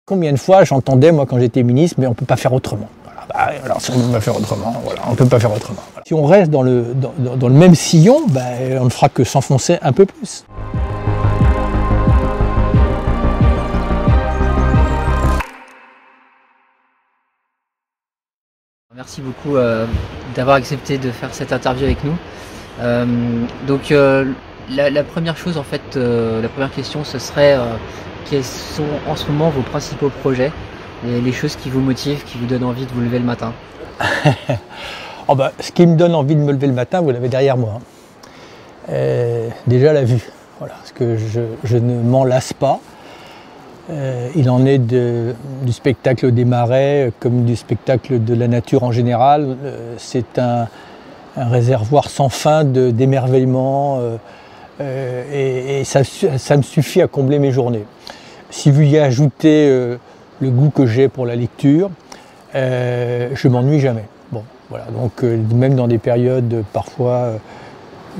Combien de fois j'entendais, moi, quand j'étais ministre, mais on ne peut pas faire autrement. Voilà. Bah, alors, si on ne peut pas faire autrement, voilà, on ne peut pas faire autrement. Voilà. Si on reste dans le même sillon, bah, on ne fera que s'enfoncer un peu plus. Merci beaucoup d'avoir accepté de faire cette interview avec nous. La première chose, en fait, la première question, ce serait quels sont en ce moment vos principaux projets, les choses qui vous motivent, qui vous donnent envie de vous lever le matin? Oh bah, ce qui me donne envie de me lever le matin, vous l'avez derrière moi. Déjà la vue, voilà, parce que je ne m'en lasse pas. Il en est du spectacle des marais comme du spectacle de la nature en général. C'est un réservoir sans fin d'émerveillement et ça me suffit à combler mes journées. Si vous y ajoutez le goût que j'ai pour la lecture, je m'ennuie jamais. Bon, voilà, donc même dans des périodes parfois,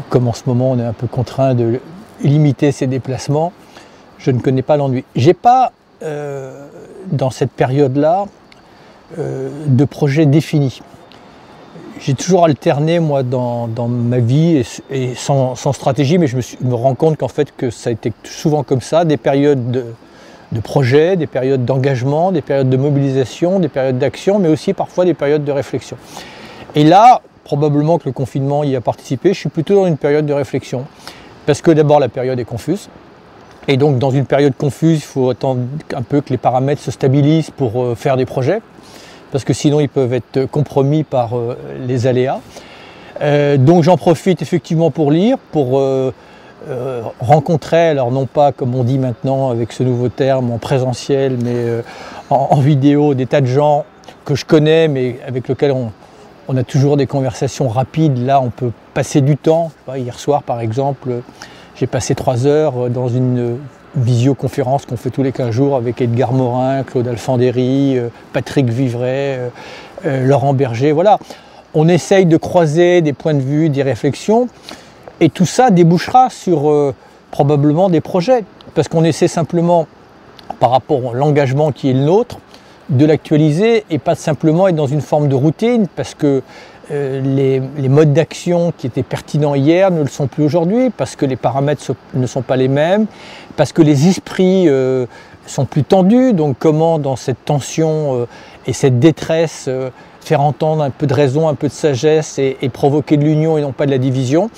comme en ce moment, on est un peu contraint de limiter ses déplacements, je ne connais pas l'ennui. J'ai pas, dans cette période-là, de projet défini. J'ai toujours alterné, moi, dans ma vie, et sans stratégie, mais je me rends compte qu'en fait, que ça a été souvent comme ça, des périodes de projet, des périodes d'engagement, des périodes de mobilisation, des périodes d'action, mais aussi parfois des périodes de réflexion. Et là, probablement que le confinement y a participé, je suis plutôt dans une période de réflexion. Parce que d'abord, la période est confuse. Et donc, dans une période confuse, il faut attendre un peu que les paramètres se stabilisent pour faire des projets, parce que sinon, ils peuvent être compromis par les aléas. Donc, j'en profite effectivement pour lire, pour rencontrer, alors non pas, comme on dit maintenant avec ce nouveau terme, en présentiel, mais en vidéo, des tas de gens que je connais, mais avec lesquels on a toujours des conversations rapides. Là, on peut passer du temps. Hier soir, par exemple, j'ai passé 3 heures dans une visioconférence qu'on fait tous les 15 jours avec Edgar Morin, Claude Alfandéry, Patrick Vivray, Laurent Berger. Voilà, on essaye de croiser des points de vue, des réflexions, et tout ça débouchera sur probablement des projets, parce qu'on essaie simplement, par rapport à l'engagement qui est le nôtre, de l'actualiser et pas simplement être dans une forme de routine, parce que les modes d'action qui étaient pertinents hier ne le sont plus aujourd'hui, parce que les paramètres ne sont pas les mêmes, parce que les esprits sont plus tendus. Donc comment, dans cette tension et cette détresse, faire entendre un peu de raison, un peu de sagesse et provoquer de l'union et non pas de la division.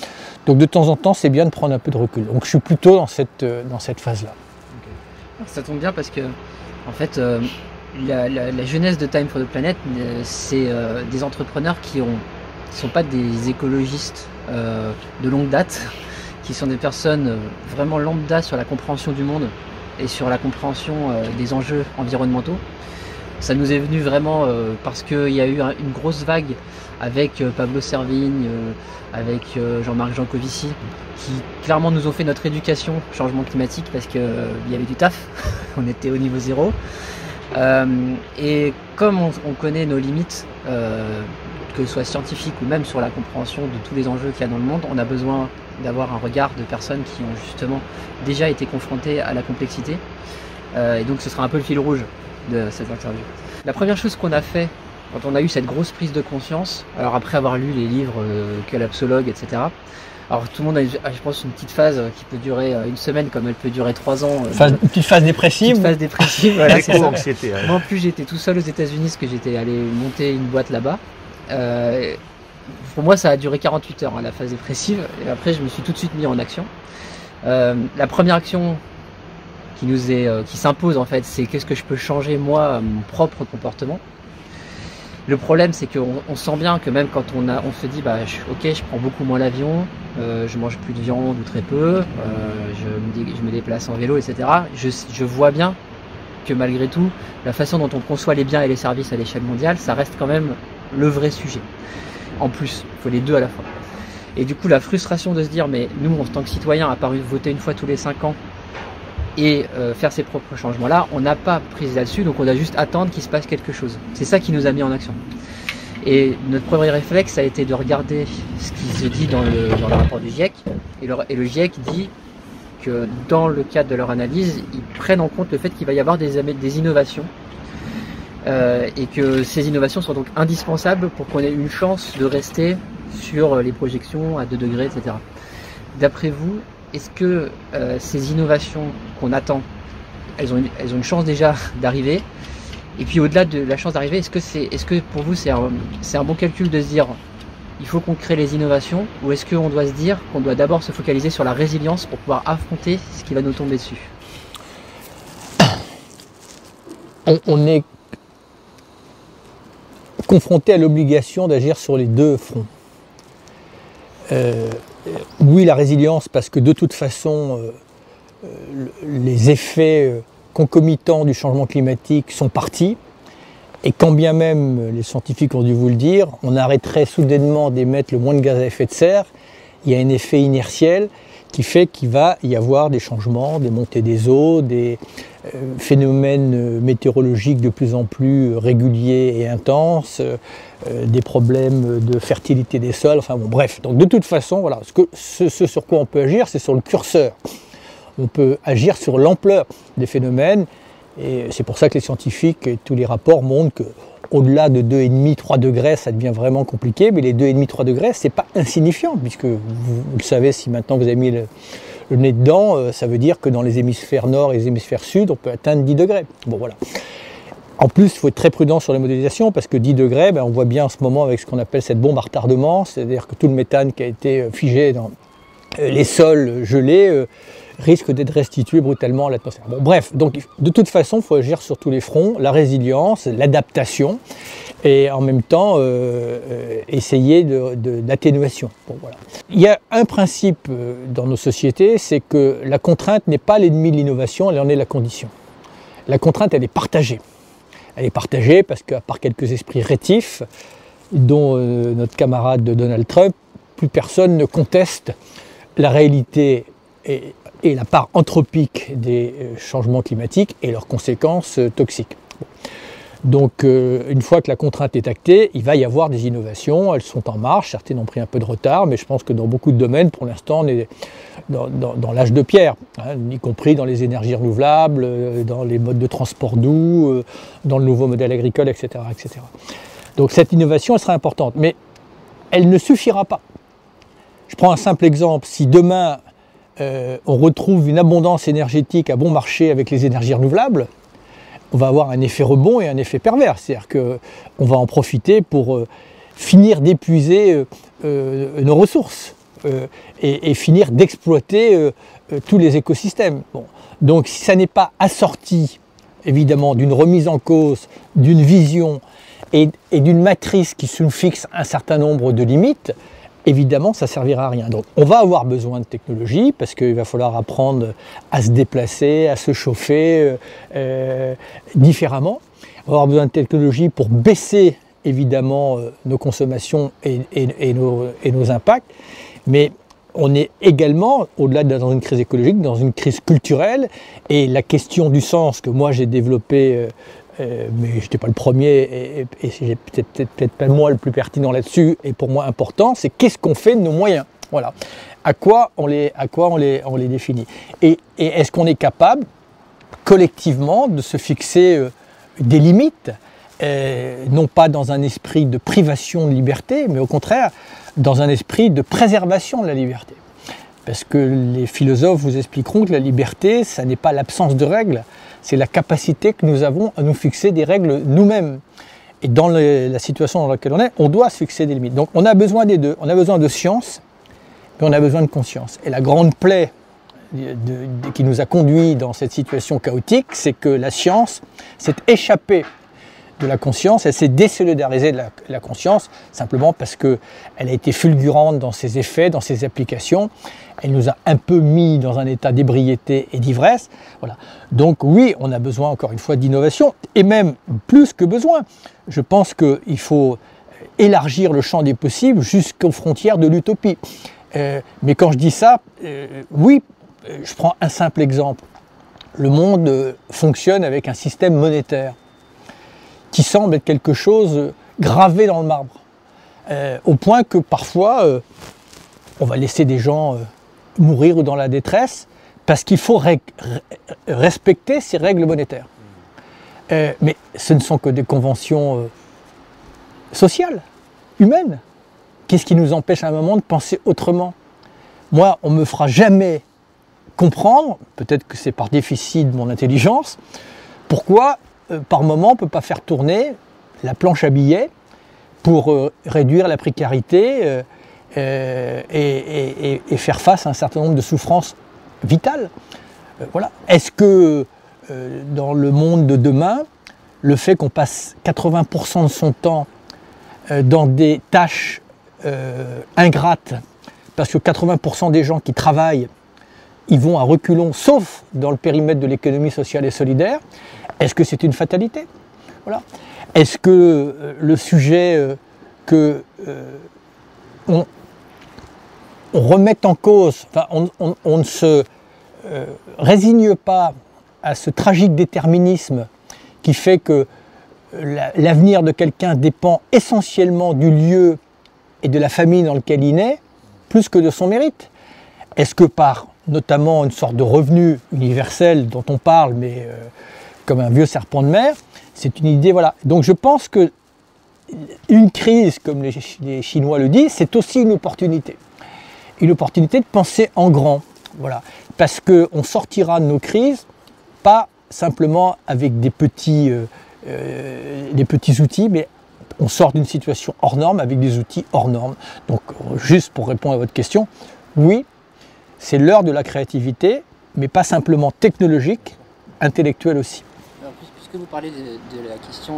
Donc de temps en temps, c'est bien de prendre un peu de recul. Donc je suis plutôt dans cette phase-là. Okay. Ça tombe bien parce que, en fait, la jeunesse de Time for the Planet, c'est des entrepreneurs qui ne sont pas des écologistes de longue date, qui sont des personnes vraiment lambda sur la compréhension du monde et sur la compréhension des enjeux environnementaux. Ça nous est venu vraiment parce qu'il y a eu une grosse vague avec Pablo Servigne, avec Jean-Marc Jancovici, qui clairement nous ont fait notre éducation au changement climatique parce qu'il y avait du taf, on était au niveau 0. Et comme on connaît nos limites, que ce soit scientifiques ou même sur la compréhension de tous les enjeux qu'il y a dans le monde, on a besoin d'avoir un regard de personnes qui ont justement déjà été confrontées à la complexité. Et donc ce sera un peu le fil rouge de cette interview. La première chose qu'on a fait quand on a eu cette grosse prise de conscience, alors après avoir lu les livres Collapsologue, etc., alors tout le monde a, je pense, une petite phase qui peut durer 1 semaine comme elle peut durer 3 ans. Une petite phase dépressive. Une phase dépressive, voilà, c'est ça. Anxiété, ouais. Moi en plus j'étais tout seul aux États-Unis parce que j'étais allé monter une boîte là-bas. Pour moi ça a duré 48 heures, hein, la phase dépressive, et après je me suis tout de suite mis en action. La première action qui s'impose en fait, c'est qu'est-ce que je peux changer moi, mon propre comportement. Le problème, c'est qu'on sent bien que même quand on se dit, bah, ok, je prends beaucoup moins l'avion, je mange plus de viande ou très peu, je me déplace en vélo, etc. Je vois bien que malgré tout, la façon dont on conçoit les biens et les services à l'échelle mondiale, ça reste quand même le vrai sujet. En plus, il faut les deux à la fois. Et du coup, la frustration de se dire, mais nous, en tant que citoyens, à part voter une fois tous les 5 ans, et faire ses propres changements-là, on n'a pas prise là-dessus, donc on doit juste attendre qu'il se passe quelque chose. C'est ça qui nous a mis en action. Et notre premier réflexe a été de regarder ce qui se dit dans le rapport du GIEC, et le GIEC dit que dans le cadre de leur analyse, ils prennent en compte le fait qu'il va y avoir des innovations et que ces innovations sont donc indispensables pour qu'on ait une chance de rester sur les projections à 2 degrés, etc. D'après vous, est-ce que ces innovations qu'on attend, elles ont une chance déjà d'arriver? Et puis au-delà de la chance d'arriver, est-ce que pour vous c'est un bon calcul de se dire il faut qu'on crée les innovations, ou est-ce qu'on doit se dire qu'on doit d'abord se focaliser sur la résilience pour pouvoir affronter ce qui va nous tomber dessus? On est confronté à l'obligation d'agir sur les 2 fronts. Oui, la résilience, parce que de toute façon, les effets concomitants du changement climatique sont partis. Et quand bien même, les scientifiques ont dû vous le dire, on arrêterait soudainement d'émettre le moins de gaz à effet de serre, il y a un effet inertiel qui fait qu'il va y avoir des changements, des montées des eaux, des phénomènes météorologiques de plus en plus réguliers et intenses, des problèmes de fertilité des sols, enfin bon bref. Donc de toute façon, voilà, ce sur quoi on peut agir, c'est sur le curseur. On peut agir sur l'ampleur des phénomènes. Et c'est pour ça que les scientifiques et tous les rapports montrent qu'au-delà de 2,5-3 degrés, ça devient vraiment compliqué. Mais les 2,5-3 degrés, c'est pas insignifiant, puisque vous le savez, si maintenant vous avez mis le nez dedans, ça veut dire que dans les hémisphères nord et les hémisphères sud, on peut atteindre 10 degrés. Bon, voilà. En plus, il faut être très prudent sur la modélisation, parce que 10 degrés, on voit bien en ce moment avec ce qu'on appelle cette bombe à retardement, c'est-à-dire que tout le méthane qui a été figé dans les sols gelés, risque d'être restitué brutalement à l'atmosphère. Bon, bref, donc de toute façon, il faut agir sur tous les fronts, la résilience, l'adaptation, et en même temps essayer d'atténuation. Bon, voilà. Il y a un principe dans nos sociétés, c'est que la contrainte n'est pas l'ennemi de l'innovation, elle en est la condition. La contrainte, elle est partagée. Elle est partagée parce qu'à part quelques esprits rétifs, dont notre camarade Donald Trump, plus personne ne conteste la réalité et la part anthropique des changements climatiques et leurs conséquences toxiques. Donc une fois que la contrainte est actée, il va y avoir des innovations, elles sont en marche, certaines ont pris un peu de retard, mais je pense que dans beaucoup de domaines, pour l'instant, on est dans l'âge de pierre, hein, y compris dans les énergies renouvelables, dans les modes de transport doux, dans le nouveau modèle agricole, etc., etc. Donc cette innovation, elle sera importante, mais elle ne suffira pas. Je prends un simple exemple, si demain on retrouve une abondance énergétique à bon marché avec les énergies renouvelables, on va avoir un effet rebond et un effet pervers. C'est-à-dire qu'on va en profiter pour finir d'épuiser nos ressources et finir d'exploiter tous les écosystèmes. Bon. Donc si ça n'est pas assorti, évidemment, d'une remise en cause, d'une vision et d'une matrice qui nous fixe un certain nombre de limites, évidemment, ça ne servira à rien. Donc, on va avoir besoin de technologie parce qu'il va falloir apprendre à se déplacer, à se chauffer différemment. On va avoir besoin de technologie pour baisser, évidemment, nos consommations et nos impacts. Mais on est également, au-delà dans une crise écologique, dans une crise culturelle. Et la question du sens que moi j'ai développée, mais je n'étais pas le premier et c'est peut-être pas moi le plus pertinent là-dessus et pour moi important, c'est qu'est-ce qu'on fait de nos moyens, voilà. À quoi on les définit et est-ce qu'on est capable collectivement de se fixer des limites, non pas dans un esprit de privation de liberté, mais au contraire dans un esprit de préservation de la liberté. Parce que les philosophes vous expliqueront que la liberté, ça n'est pas l'absence de règles, c'est la capacité que nous avons à nous fixer des règles nous-mêmes. Et dans la situation dans laquelle on est, on doit se fixer des limites. Donc on a besoin des deux. On a besoin de science, mais on a besoin de conscience. Et la grande plaie qui nous a conduits dans cette situation chaotique, c'est que la science s'est échappée de la conscience, elle s'est désolidarisée de la conscience, simplement parce qu'elle a été fulgurante dans ses effets, dans ses applications. Elle nous a un peu mis dans un état d'ébriété et d'ivresse. Voilà. Donc oui, on a besoin encore une fois d'innovation, et même plus que besoin. Je pense qu'il faut élargir le champ des possibles jusqu'aux frontières de l'utopie. Mais quand je dis ça, oui, je prends un simple exemple. Le monde fonctionne avec un système monétaire qui semble être quelque chose gravé dans le marbre, au point que parfois on va laisser des gens mourir dans la détresse parce qu'il faut respecter ces règles monétaires. Mais ce ne sont que des conventions sociales, humaines. Qu'est-ce qui nous empêche à un moment de penser autrement? Moi, on ne me fera jamais comprendre, peut-être que c'est par déficit de mon intelligence, pourquoi par moment on ne peut pas faire tourner la planche à billets pour réduire la précarité et faire face à un certain nombre de souffrances vitales. Voilà. Est-ce que dans le monde de demain, le fait qu'on passe 80% de son temps dans des tâches ingrates, parce que 80% des gens qui travaillent, ils vont à reculons, sauf dans le périmètre de l'économie sociale et solidaire, est-ce que c'est une fatalité? Voilà. Est-ce que le sujet que on remette en cause, enfin, on ne se résigne pas à ce tragique déterminisme qui fait que l'avenir de quelqu'un dépend essentiellement du lieu et de la famille dans lequel il naît, plus que de son mérite? Est-ce que par notamment une sorte de revenu universel dont on parle, mais comme un vieux serpent de mer, c'est une idée, voilà. Donc je pense que une crise, comme les Chinois le disent, c'est aussi une opportunité. Une opportunité de penser en grand, voilà. Parce qu'on sortira de nos crises, pas simplement avec des petits outils, mais on sort d'une situation hors norme avec des outils hors normes. Donc juste pour répondre à votre question, oui, c'est l'heure de la créativité, mais pas simplement technologique, intellectuelle aussi. Alors, puisque vous parlez de la question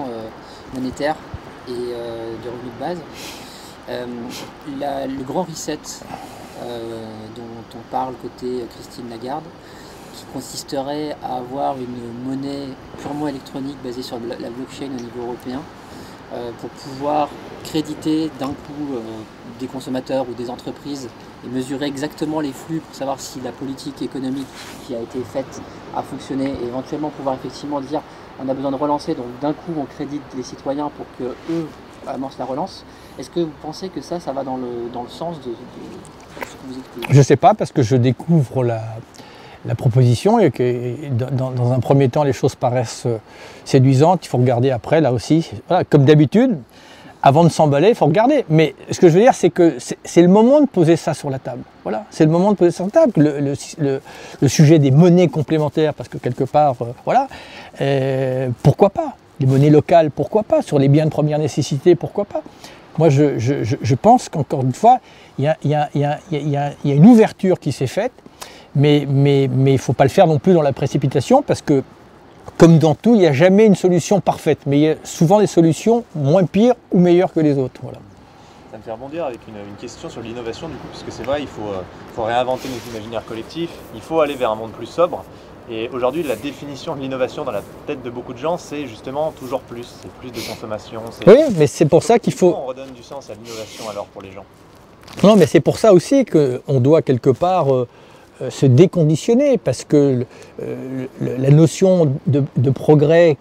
monétaire et de revenus de base, le grand reset dont on parle côté Christine Lagarde, qui consisterait à avoir une monnaie purement électronique basée sur la blockchain au niveau européen, pour pouvoir créditer d'un coup des consommateurs ou des entreprises et mesurer exactement les flux pour savoir si la politique économique qui a été faite a fonctionné et éventuellement pouvoir effectivement dire on a besoin de relancer, donc d'un coup on crédite les citoyens pour que eux amorcent la relance. Est-ce que vous pensez que ça va dans le sens de ce que vous expliquez? Je ne sais pas, parce que je découvre la proposition et que dans un premier temps les choses paraissent séduisantes, il faut regarder après là aussi, voilà, comme d'habitude, avant de s'emballer il faut regarder, mais ce que je veux dire c'est que c'est le moment de poser ça sur la table, voilà, c'est le moment de poser ça sur la table, le sujet des monnaies complémentaires, parce que quelque part, voilà, pourquoi pas, les monnaies locales, pourquoi pas, sur les biens de première nécessité, pourquoi pas. Moi je pense qu'encore une fois, il y a une ouverture qui s'est faite, mais il ne faut pas le faire non plus dans la précipitation, parce que, comme dans tout, il n'y a jamais une solution parfaite, mais il y a souvent des solutions moins pires ou meilleures que les autres. Voilà. Ça me fait rebondir avec une question sur l'innovation, du coup, puisque c'est vrai, il faut réinventer nos imaginaires collectifs, il faut aller vers un monde plus sobre, et aujourd'hui, la définition de l'innovation dans la tête de beaucoup de gens, c'est justement toujours plus, c'est plus de consommation. Oui, mais c'est pour ça qu'il faut... On redonne du sens à l'innovation alors pour les gens. Non, mais c'est pour ça aussi qu'on doit quelque part... se déconditionner, parce que la notion de progrès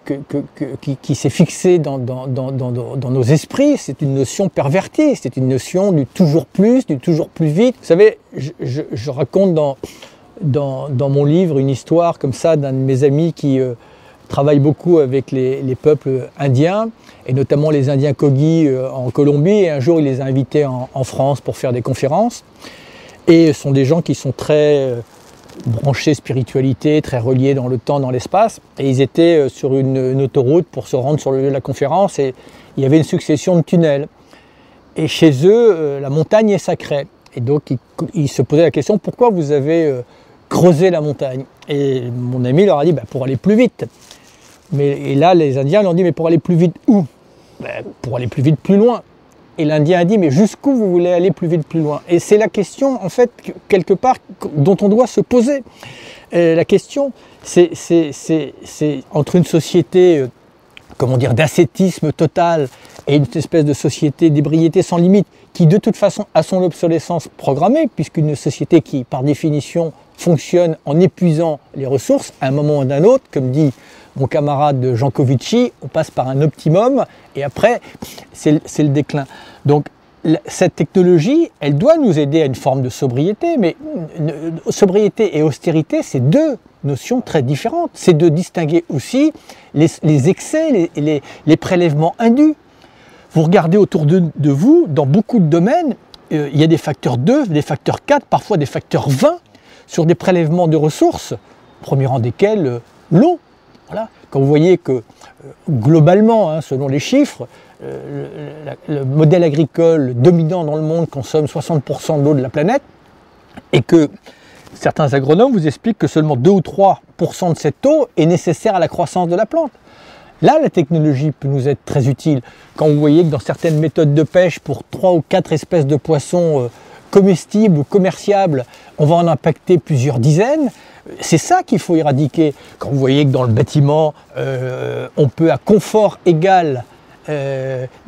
qui s'est fixée dans nos esprits, c'est une notion pervertie, c'est une notion du toujours plus vite. Vous savez, je raconte dans mon livre une histoire comme ça d'un de mes amis qui travaille beaucoup avec les peuples indiens, et notamment les Indiens Kogi en Colombie, et un jour il les a invités en France pour faire des conférences. Et ce sont des gens qui sont très branchés spiritualité, très reliés dans le temps, dans l'espace. Et ils étaient sur une autoroute pour se rendre sur le lieu de la conférence, et il y avait une succession de tunnels. Et chez eux, la montagne est sacrée. Et donc ils se posaient la question, pourquoi vous avez creusé la montagne? Et mon ami leur a dit, pour aller plus vite. Et là, les Indiens leur ont dit, mais pour aller plus vite où? Pour aller plus vite, plus loin. Et l'Indien a dit, mais jusqu'où vous voulez aller plus vite, plus loin? Et c'est la question, en fait, quelque part, dont on doit se poser. La question, c'est entre une société, comment dire, d'ascétisme total et une espèce de société d'ébriété sans limite, qui de toute façon a son obsolescence programmée, puisqu'une société qui, par définition, fonctionne en épuisant les ressources, à un moment ou d'un autre, comme dit mon camarade Jancovici, on passe par un optimum et après c'est le déclin. Donc cette technologie, elle doit nous aider à une forme de sobriété, mais sobriété et austérité, c'est deux notions très différentes. C'est de distinguer aussi les excès, les prélèvements indus. Vous regardez autour de vous, dans beaucoup de domaines, il y a des facteurs 2, des facteurs 4, parfois des facteurs 20 sur des prélèvements de ressources, au premier rang desquels l'eau. Voilà. Quand vous voyez que globalement, hein, selon les chiffres, le modèle agricole dominant dans le monde consomme 60% de l'eau de la planète et que certains agronomes vous expliquent que seulement 2 ou 3% de cette eau est nécessaire à la croissance de la plante. Là, la technologie peut nous être très utile. Quand vous voyez que dans certaines méthodes de pêche, pour 3 ou 4 espèces de poissons comestibles ou commerciables, on va en impacter plusieurs dizaines. C'est ça qu'il faut éradiquer. Quand vous voyez que dans le bâtiment, on peut à confort égal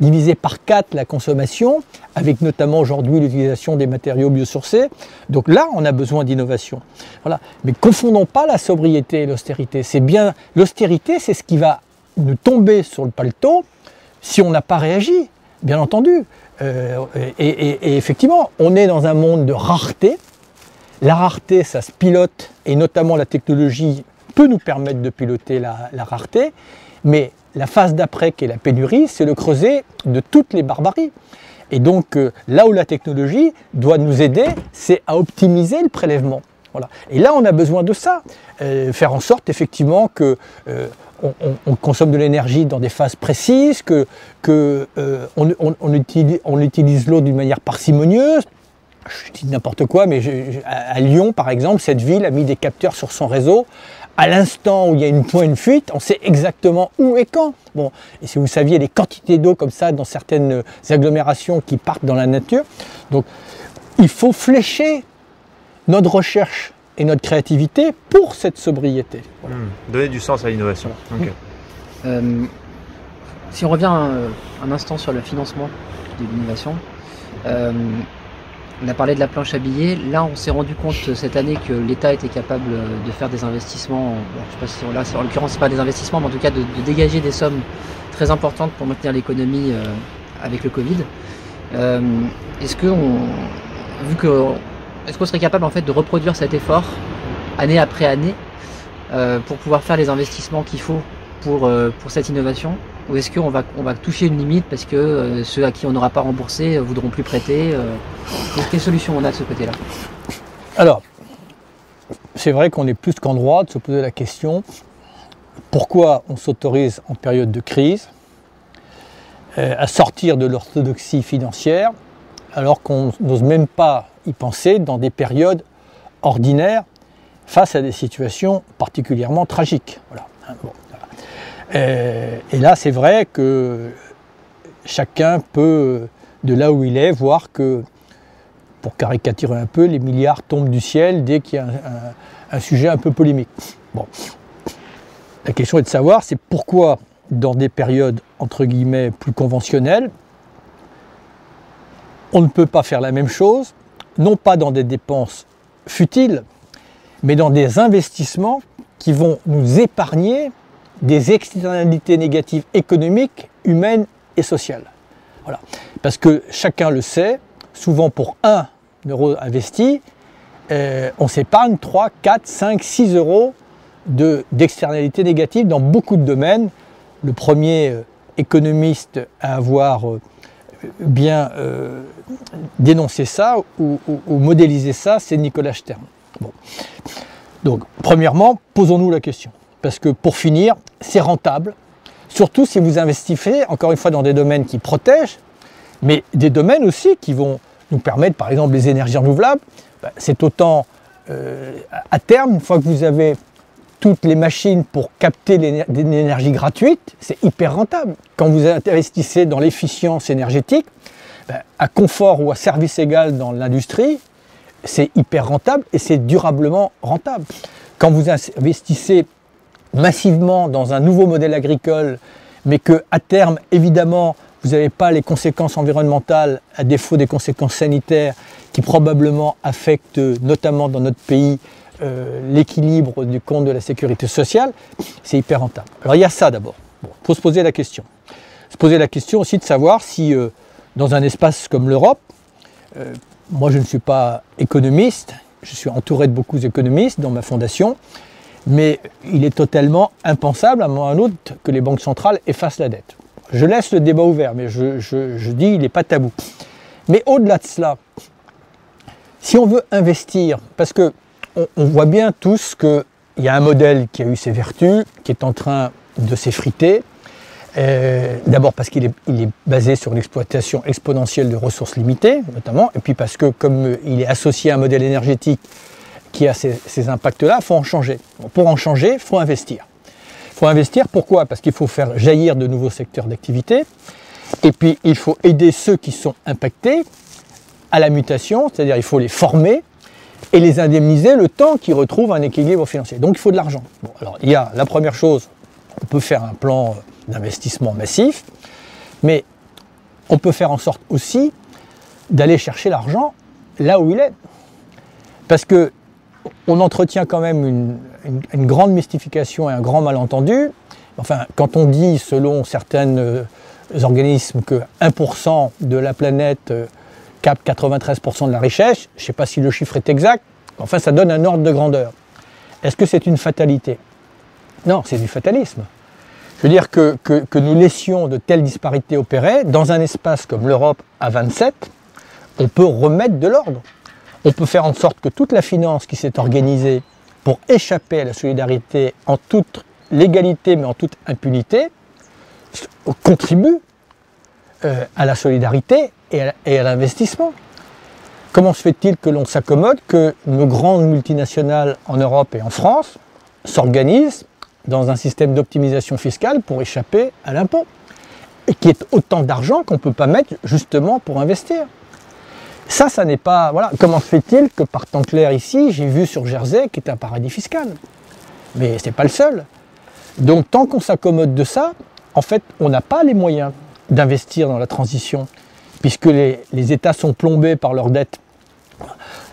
diviser par 4 la consommation, avec notamment aujourd'hui l'utilisation des matériaux biosourcés. Donc là, on a besoin d'innovation. Voilà. Mais confondons pas la sobriété et l'austérité. C'est bien l'austérité, c'est ce qui va nous tomber sur le paletot si on n'a pas réagi, bien entendu. Et effectivement, on est dans un monde de rareté. La rareté, ça se pilote, et notamment la technologie peut nous permettre de piloter la rareté, mais la phase d'après, qui est la pénurie, c'est le creuset de toutes les barbaries. Et donc, là où la technologie doit nous aider, c'est à optimiser le prélèvement. Voilà. Et là, on a besoin de ça. Faire en sorte, effectivement, que on consomme de l'énergie dans des phases précises, on utilise l'eau d'une manière parcimonieuse. Je dis n'importe quoi, mais à Lyon, par exemple, cette ville a mis des capteurs sur son réseau. À l'instant où il y a une fuite, on sait exactement où et quand. Bon, et si vous saviez les quantités d'eau comme ça dans certaines agglomérations qui partent dans la nature. Donc, il faut flécher notre recherche et notre créativité pour cette sobriété. Voilà. Donner du sens à l'innovation. Okay. Si on revient un instant sur le financement de l'innovation, on a parlé de la planche à billets. Là, on s'est rendu compte cette année que l'État était capable de faire des investissements. Bon, je ne sais pas si là, en l'occurrence, ce n'est pas des investissements, mais en tout cas de dégager des sommes très importantes pour maintenir l'économie avec le Covid. Est-ce qu'on serait capable en fait de reproduire cet effort année après année pour pouvoir faire les investissements qu'il faut pour cette innovation? Ou est-ce qu'on va toucher une limite parce que ceux à qui on n'aura pas remboursé voudront plus prêter quelle solution on a de ce côté-là? Alors, c'est vrai qu'on est plus qu'en droit de se poser la question pourquoi on s'autorise en période de crise à sortir de l'orthodoxie financière alors qu'on n'ose même pas y penser dans des périodes ordinaires face à des situations particulièrement tragiques. Voilà. Bon. Et là, c'est vrai que chacun peut, de là où il est, voir que, pour caricaturer un peu, les milliards tombent du ciel dès qu'il y a un sujet un peu polémique. Bon. La question est de savoir, c'est pourquoi, dans des périodes, entre guillemets, plus conventionnelles, on ne peut pas faire la même chose, non pas dans des dépenses futiles, mais dans des investissements qui vont nous épargner des externalités négatives économiques, humaines et sociales. Voilà. Parce que chacun le sait, souvent pour 1 euro investi, on s'épargne 3, 4, 5, 6 euros d'externalités négatives dans beaucoup de domaines. Le premier économiste à avoir bien dénoncé ça ou modélisé ça, c'est Nicolas Stern. Bon. Donc, premièrement, posons-nous la question. Parce que pour finir, c'est rentable, surtout si vous investissez, encore une fois, dans des domaines qui protègent, mais des domaines aussi qui vont nous permettre, par exemple, les énergies renouvelables. C'est autant, à terme, une fois que vous avez toutes les machines pour capter l'énergie gratuite, c'est hyper rentable. Quand vous investissez dans l'efficience énergétique, à confort ou à service égal dans l'industrie, c'est hyper rentable et c'est durablement rentable. Quand vous investissez massivement dans un nouveau modèle agricole, mais que à terme, évidemment, vous n'avez pas les conséquences environnementales, à défaut des conséquences sanitaires, qui probablement affectent, notamment dans notre pays, l'équilibre du compte de la sécurité sociale, c'est hyper rentable. Alors il y a ça d'abord. Bon, faut se poser la question. Se poser la question aussi de savoir si dans un espace comme l'Europe, moi je ne suis pas économiste, je suis entouré de beaucoup d'économistes dans ma fondation, mais il est totalement impensable à un moment ou à un autre que les banques centrales effacent la dette. Je laisse le débat ouvert, mais je dis il n'est pas tabou. Mais au-delà de cela, si on veut investir, parce que on voit bien tous qu'il y a un modèle qui a eu ses vertus, qui est en train de s'effriter, d'abord parce qu'il est basé sur l'exploitation exponentielle de ressources limitées, notamment, et puis parce que comme il est associé à un modèle énergétique qui a ces impacts-là, il faut en changer. Bon, pour en changer, il faut investir. Il faut investir, pourquoi? Parce qu'il faut faire jaillir de nouveaux secteurs d'activité, et puis il faut aider ceux qui sont impactés à la mutation, c'est-à-dire il faut les former et les indemniser le temps qu'ils retrouvent un équilibre financier. Donc il faut de l'argent. Bon, alors il y a la première chose, on peut faire un plan d'investissement massif, mais on peut faire en sorte aussi d'aller chercher l'argent là où il est. Parce que on entretient quand même une grande mystification et un grand malentendu. Enfin, quand on dit, selon certains organismes, que 1% de la planète capte 93% de la richesse, je ne sais pas si le chiffre est exact, enfin ça donne un ordre de grandeur. Est-ce que c'est une fatalité? Non, c'est du fatalisme. Je veux dire que nous laissions de telles disparités opérer, dans un espace comme l'Europe à 27, on peut remettre de l'ordre. On peut faire en sorte que toute la finance qui s'est organisée pour échapper à la solidarité en toute légalité mais en toute impunité contribue à la solidarité et à l'investissement. Comment se fait-il que l'on s'accommode que nos grandes multinationales en Europe et en France s'organisent dans un système d'optimisation fiscale pour échapper à l'impôt, et qui est autant d'argent qu'on ne peut pas mettre justement pour investir? Ça n'est pas... Voilà. Comment se fait-il que par temps clair ici, j'ai vu sur Jersey qui est un paradis fiscal? Mais ce n'est pas le seul. Donc tant qu'on s'accommode de ça, en fait, on n'a pas les moyens d'investir dans la transition, puisque les États sont plombés par leurs dettes.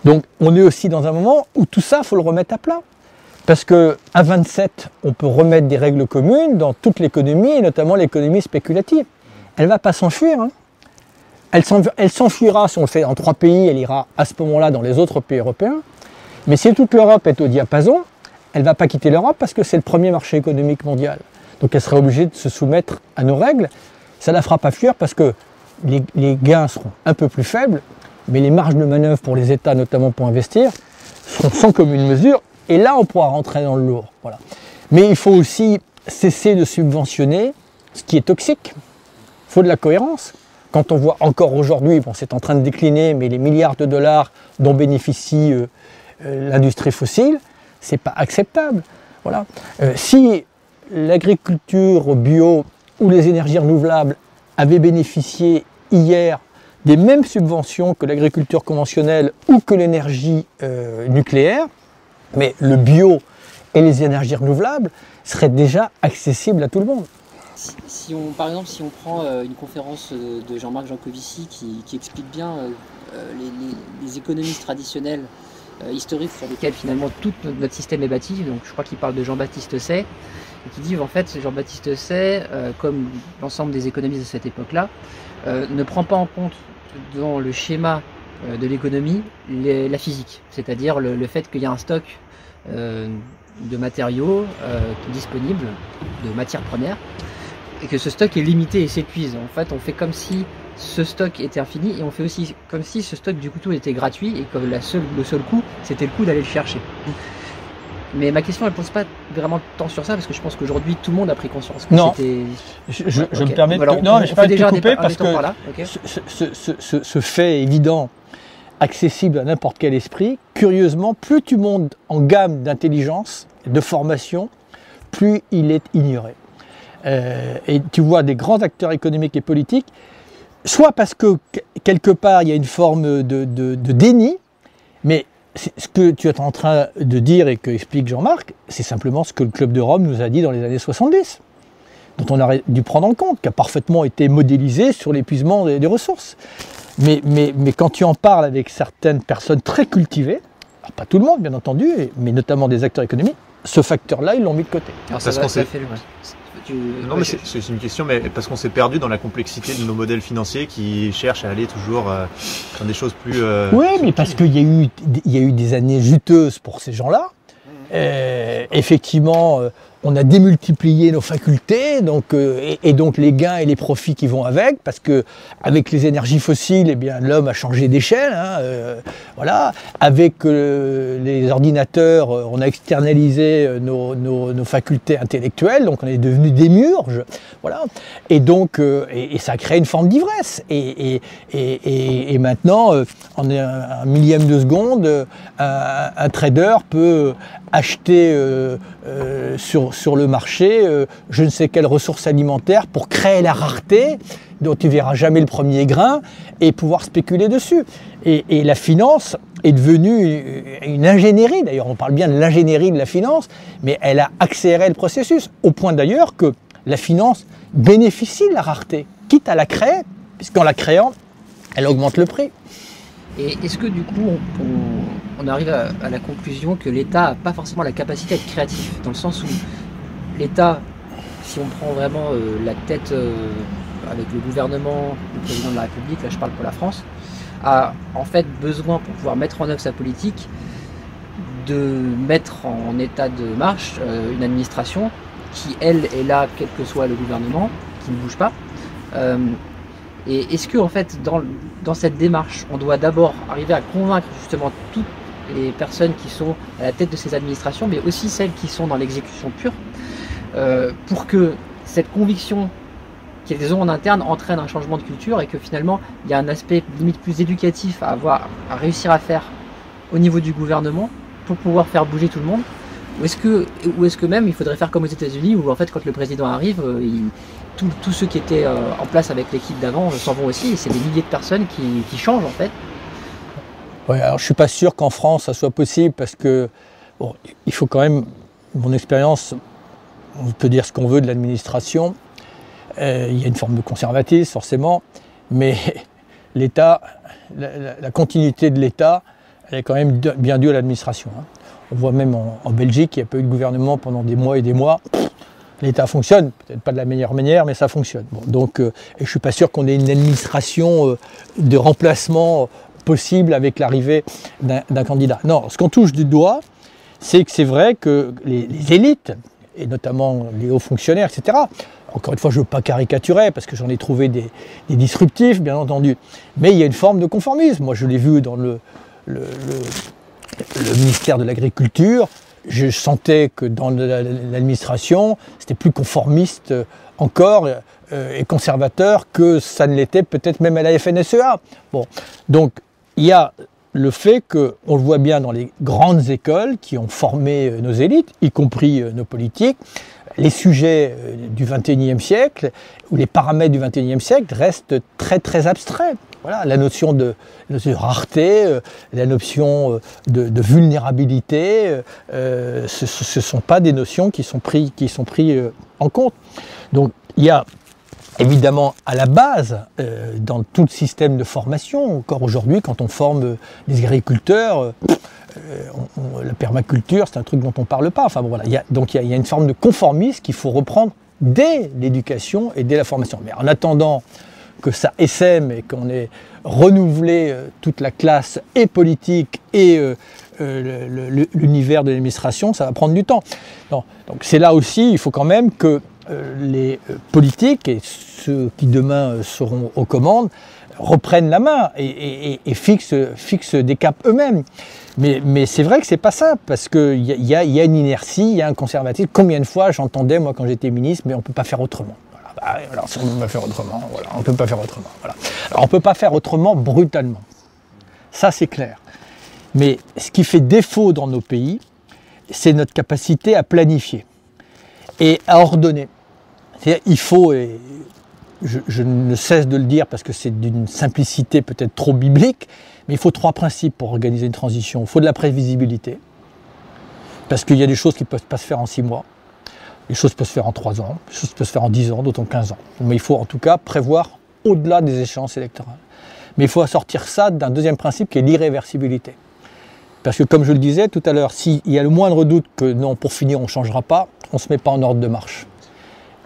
Donc on est aussi dans un moment où tout ça, il faut le remettre à plat. Parce qu'à 27, on peut remettre des règles communes dans toute l'économie, et notamment l'économie spéculative. Elle ne va pas s'enfuir. Hein. Elle s'enfuira si on le fait en 3 pays, elle ira à ce moment-là dans les autres pays européens. Mais si toute l'Europe est au diapason, elle ne va pas quitter l'Europe parce que c'est le premier marché économique mondial. Donc elle sera obligée de se soumettre à nos règles. Ça ne la fera pas fuir parce que les gains seront un peu plus faibles, mais les marges de manœuvre pour les États, notamment pour investir, seront sans commune mesure. Et là, on pourra rentrer dans le lourd. Voilà. Mais il faut aussi cesser de subventionner ce qui est toxique. Il faut de la cohérence. Quand on voit encore aujourd'hui, bon, c'est en train de décliner, mais les milliards de dollars dont bénéficie l'industrie fossile, c'est pas acceptable. Voilà. Si l'agriculture bio ou les énergies renouvelables avaient bénéficié hier des mêmes subventions que l'agriculture conventionnelle ou que l'énergie nucléaire, mais le bio et les énergies renouvelables seraient déjà accessibles à tout le monde. Par exemple, si on prend une conférence de Jean-Marc Jancovici qui explique bien les économistes traditionnels historiques sur lesquels finalement tout notre système est bâti, donc je crois qu'il parle de Jean-Baptiste Say, et qui dit en fait Jean-Baptiste Say, comme l'ensemble des économistes de cette époque-là, ne prend pas en compte dans le schéma de l'économie la physique, c'est-à-dire le fait qu'il y a un stock de matériaux disponibles, de matières premières, et que ce stock est limité et s'épuise. En fait, on fait comme si ce stock était infini, et on fait aussi comme si ce stock du couteau était gratuit, et que le seul coût, c'était le coût d'aller le chercher. Mais ma question, elle ne pose pas vraiment tant sur ça, parce que je pense qu'aujourd'hui, tout le monde a pris conscience que c'était... Je me permets de... Non, mais je ne vais pas te couper, parce que ce fait évident, accessible à n'importe quel esprit, curieusement, plus tu montes en gamme d'intelligence, de formation, plus il est ignoré. Et tu vois des grands acteurs économiques et politiques, soit parce que quelque part il y a une forme de déni, mais ce que tu es en train de dire et que explique Jean-Marc, c'est simplement ce que le Club de Rome nous a dit dans les années 70, dont on a dû prendre en compte, qui a parfaitement été modélisé sur l'épuisement des ressources. Mais quand tu en parles avec certaines personnes très cultivées, alors pas tout le monde bien entendu, mais notamment des acteurs économiques, ce facteur-là, ils l'ont mis de côté. Alors Non, mais c'est une question, mais parce qu'on s'est perdu dans la complexité de nos modèles financiers qui cherchent à aller toujours dans des choses plus... Oui, mais parce qu'il y a eu des années juteuses pour ces gens-là. Effectivement, on a démultiplié nos facultés, donc, et donc les gains et les profits qui vont avec, parce que avec les énergies fossiles, eh bien l'homme a changé d'échelle. Voilà. Avec les ordinateurs, on a externalisé nos facultés intellectuelles, donc on est devenu démiurge. Voilà. Et donc, et ça crée une forme d'ivresse. Et maintenant, en un millième de seconde, un trader peut acheter sur le marché je ne sais quelle ressource alimentaire pour créer la rareté dont tu ne verras jamais le premier grain et pouvoir spéculer dessus. Et la finance est devenue une ingénierie, d'ailleurs on parle bien de l'ingénierie de la finance, mais elle a accéléré le processus, au point d'ailleurs que la finance bénéficie de la rareté, quitte à la créer, puisqu'en la créant, elle augmente le prix. Et est-ce que du coup, on arrive à la conclusion que l'État n'a pas forcément la capacité à être créatif, dans le sens où l'État, si on prend vraiment la tête avec le gouvernement, le président de la République, là je parle pour la France, a en fait besoin pour pouvoir mettre en œuvre sa politique de mettre en état de marche une administration qui, elle, est là, quel que soit le gouvernement, qui ne bouge pas. Et est-ce que en fait, dans cette démarche, on doit d'abord arriver à convaincre justement toutes les personnes qui sont à la tête de ces administrations, mais aussi celles qui sont dans l'exécution pure, pour que cette conviction qu'ils ont en interne entraîne un changement de culture et que finalement il y a un aspect limite plus éducatif à réussir à faire au niveau du gouvernement pour pouvoir faire bouger tout le monde, ou est-ce que même il faudrait faire comme aux États-Unis où en fait quand le président arrive, tous ceux qui étaient en place avec l'équipe d'avant s'en vont aussi, et c'est des milliers de personnes qui changent en fait. Ouais, alors je suis pas sûr qu'en France ça soit possible parce que bon, il faut quand même, mon expérience, on peut dire ce qu'on veut de l'administration, il y a une forme de conservatisme forcément, mais l'État, la continuité de l'État, elle est quand même bien due à l'administration. On voit même en Belgique, il n'y a pas eu de gouvernement pendant des mois et des mois. L'État fonctionne, peut-être pas de la meilleure manière, mais ça fonctionne. Bon, donc, et je ne suis pas sûr qu'on ait une administration de remplacement possible avec l'arrivée d'un candidat. Non, ce qu'on touche du doigt, c'est que c'est vrai que les élites, et notamment les hauts fonctionnaires, etc., encore une fois, je ne veux pas caricaturer, parce que j'en ai trouvé des disruptifs, bien entendu, mais il y a une forme de conformisme. Moi, je l'ai vu dans le ministère de l'Agriculture. Je sentais que dans l'administration, c'était plus conformiste encore et conservateur que ça ne l'était peut-être même à la FNSEA. Bon, donc il y a le fait qu'on le voit bien dans les grandes écoles qui ont formé nos élites, y compris nos politiques, les sujets du XXIe siècle ou les paramètres du XXIe siècle restent très très abstraits. Voilà, la notion de rareté, la notion de vulnérabilité, ce ne sont pas des notions qui sont prises en compte. Donc il y a évidemment à la base, dans tout le système de formation, encore aujourd'hui, quand on forme des agriculteurs, la permaculture, c'est un truc dont on ne parle pas. Enfin, bon, voilà. Donc il y a une forme de conformisme qu'il faut reprendre dès l'éducation et dès la formation. Mais en attendant que ça essaime et qu'on ait renouvelé toute la classe et politique et l'univers de l'administration, ça va prendre du temps. Non. Donc c'est là aussi, il faut quand même que les politiques et ceux qui demain seront aux commandes reprennent la main et fixent des caps eux-mêmes. Mais c'est vrai que c'est pas simple parce qu'il y a une inertie, il y a un conservatisme. Combien de fois j'entendais, moi, quand j'étais ministre, mais on ne peut pas faire autrement. Alors si on ne peut pas faire autrement, voilà, on ne peut pas faire autrement. Voilà. Alors on ne peut pas faire autrement brutalement. Ça c'est clair. Mais ce qui fait défaut dans nos pays, c'est notre capacité à planifier et à ordonner. C'est-à-dire, il faut, et je ne cesse de le dire parce que c'est d'une simplicité peut-être trop biblique, mais il faut 3 principes pour organiser une transition. Il faut de la prévisibilité, parce qu'il y a des choses qui ne peuvent pas se faire en 6 mois. Les choses peuvent se faire en 3 ans, les choses peuvent se faire en 10 ans, d'autres en 15 ans. Mais il faut en tout cas prévoir au-delà des échéances électorales. Mais il faut assortir ça d'un deuxième principe qui est l'irréversibilité. Parce que comme je le disais tout à l'heure, s'il y a le moindre doute que non, pour finir, on ne changera pas, on ne se met pas en ordre de marche.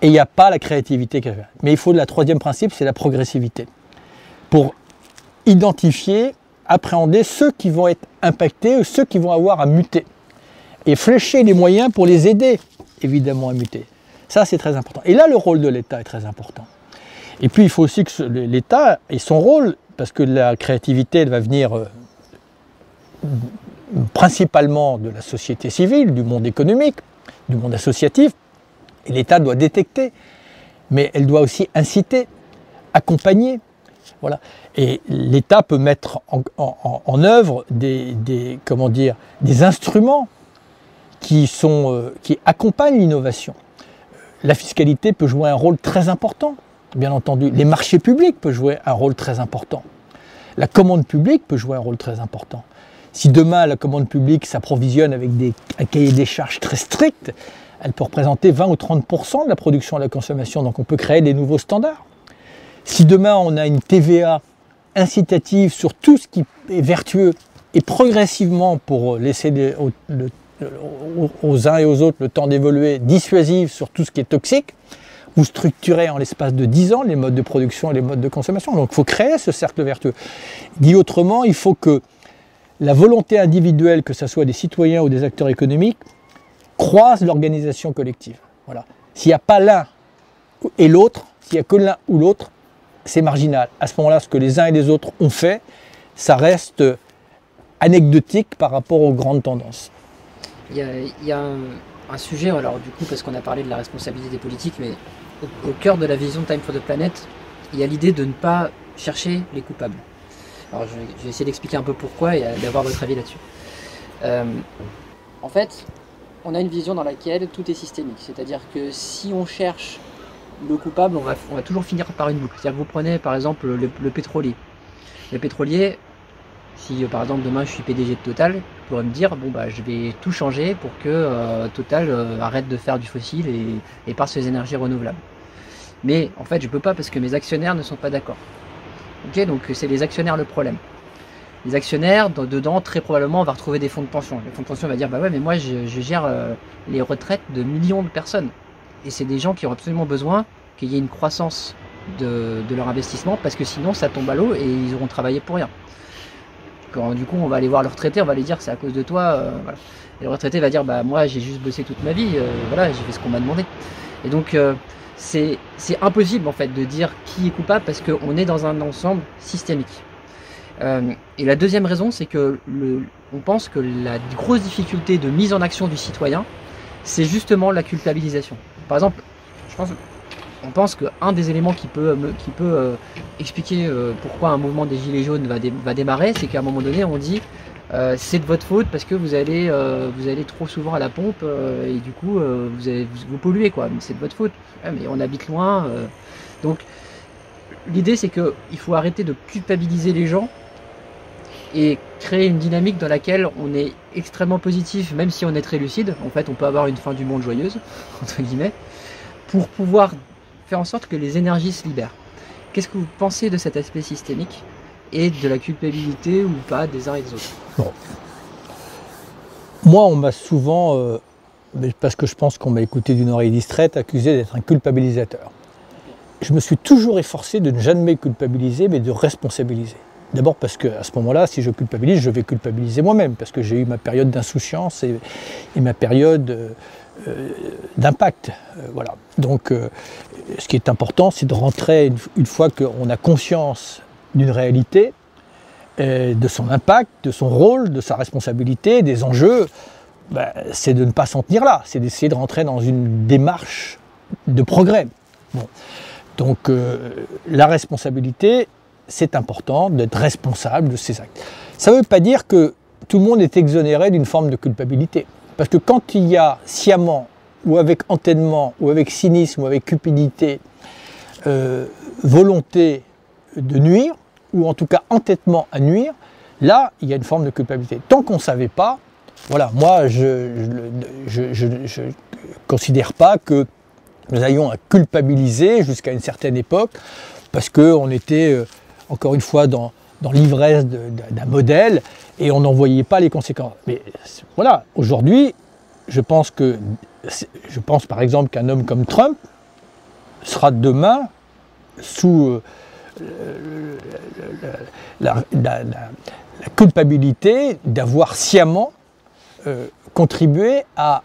et il n'y a pas la créativité. Mais il faut le troisième principe, c'est la progressivité. Pour identifier, appréhender ceux qui vont être impactés ou ceux qui vont avoir à muter. Et flécher les moyens pour les aider, évidemment, à muter. Ça, c'est très important. Et là, le rôle de l'État est très important. Et puis, il faut aussi que l'État ait son rôle, parce que la créativité, elle va venir principalement de la société civile, du monde économique, du monde associatif. Et l'État doit détecter, mais elle doit aussi inciter, accompagner. Voilà. Et l'État peut mettre en œuvre des instruments qui accompagnent l'innovation. La fiscalité peut jouer un rôle très important, bien entendu. Les marchés publics peuvent jouer un rôle très important. La commande publique peut jouer un rôle très important. Si demain la commande publique s'approvisionne avec un cahier des charges très strict, elle peut représenter 20 ou 30% de la production et de la consommation. Donc on peut créer des nouveaux standards. Si demain on a une TVA incitative sur tout ce qui est vertueux et progressivement pour laisser aux uns et aux autres le temps d'évoluer, dissuasive sur tout ce qui est toxique, vous structurez en l'espace de 10 ans les modes de production et les modes de consommation. Donc il faut créer ce cercle vertueux. Dit autrement, il faut que la volonté individuelle, que ce soit des citoyens ou des acteurs économiques, croise l'organisation collective. Voilà. S'il n'y a pas l'un et l'autre, s'il n'y a que l'un ou l'autre, c'est marginal. À ce moment-là, ce que les uns et les autres ont fait, ça reste anecdotique par rapport aux grandes tendances. Il y a un sujet, alors du coup, parce qu'on a parlé de la responsabilité des politiques, mais au cœur de la vision Time for the Planet, il y a l'idée de ne pas chercher les coupables. Alors je vais essayer d'expliquer un peu pourquoi et d'avoir votre avis là-dessus. En fait, on a une vision dans laquelle tout est systémique, c'est-à-dire que si on cherche le coupable, on va toujours finir par une boucle. C'est-à-dire que vous prenez par exemple le pétrolier. Le pétrolier, si par exemple demain je suis PDG de Total, je pourrais me dire bon bah je vais tout changer pour que Total arrête de faire du fossile et passe sur les énergies renouvelables. Mais en fait je peux pas parce que mes actionnaires ne sont pas d'accord. Ok, donc c'est les actionnaires le problème. Les actionnaires, dedans, très probablement, on va retrouver des fonds de pension. Les fonds de pension vont dire, bah ouais, mais moi, je gère les retraites de millions de personnes. Et c'est des gens qui ont absolument besoin qu'il y ait une croissance de leur investissement, parce que sinon, ça tombe à l'eau et ils auront travaillé pour rien. Quand, du coup, on va aller voir le retraité, on va lui dire, c'est à cause de toi. Voilà. Et le retraité va dire, bah moi, j'ai juste bossé toute ma vie, voilà, j'ai fait ce qu'on m'a demandé. Et donc, c'est impossible, en fait, de dire qui est coupable, parce qu'on est dans un ensemble systémique. Et la deuxième raison, c'est que on pense que la grosse difficulté de mise en action du citoyen, c'est justement la culpabilisation. Par exemple, on pense qu'un des éléments qui peut expliquer pourquoi un mouvement des Gilets jaunes va démarrer, c'est qu'à un moment donné, on dit c'est de votre faute parce que vous allez trop souvent à la pompe et du coup vous polluez quoi. Mais c'est de votre faute. Ouais, mais on habite loin. Donc l'idée, c'est qu'il faut arrêter de culpabiliser les gens et créer une dynamique dans laquelle on est extrêmement positif, même si on est très lucide. En fait, on peut avoir une fin du monde joyeuse, entre guillemets, pour pouvoir faire en sorte que les énergies se libèrent. Qu'est-ce que vous pensez de cet aspect systémique et de la culpabilité ou pas des uns et des autres? Bon. Moi, on m'a souvent, parce que je pense qu'on m'a écouté d'une oreille distraite, accusé d'être un culpabilisateur. Je me suis toujours efforcé de ne jamais culpabiliser, mais de responsabiliser. D'abord parce qu'à ce moment-là, si je culpabilise, je vais culpabiliser moi-même, parce que j'ai eu ma période d'insouciance et ma période d'impact. Voilà. Donc, ce qui est important, c'est de rentrer, une fois qu'on a conscience d'une réalité, de son impact, de son rôle, de sa responsabilité, des enjeux, c'est de ne pas s'en tenir là, c'est d'essayer de rentrer dans une démarche de progrès. Bon. Donc la responsabilité, c'est important d'être responsable de ses actes. Ça ne veut pas dire que tout le monde est exonéré d'une forme de culpabilité. Parce que quand il y a sciemment, ou avec entêtement, ou avec cynisme, ou avec cupidité, volonté de nuire, ou en tout cas entêtement à nuire, là, il y a une forme de culpabilité. Tant qu'on ne savait pas, voilà, moi, je ne considère pas que nous ayons à culpabiliser jusqu'à une certaine époque, parce qu'on était, encore une fois, dans l'ivresse d'un modèle, et on n'en voyait pas les conséquences. Mais voilà, aujourd'hui, je pense par exemple qu'un homme comme Trump sera demain sous la culpabilité d'avoir sciemment contribué à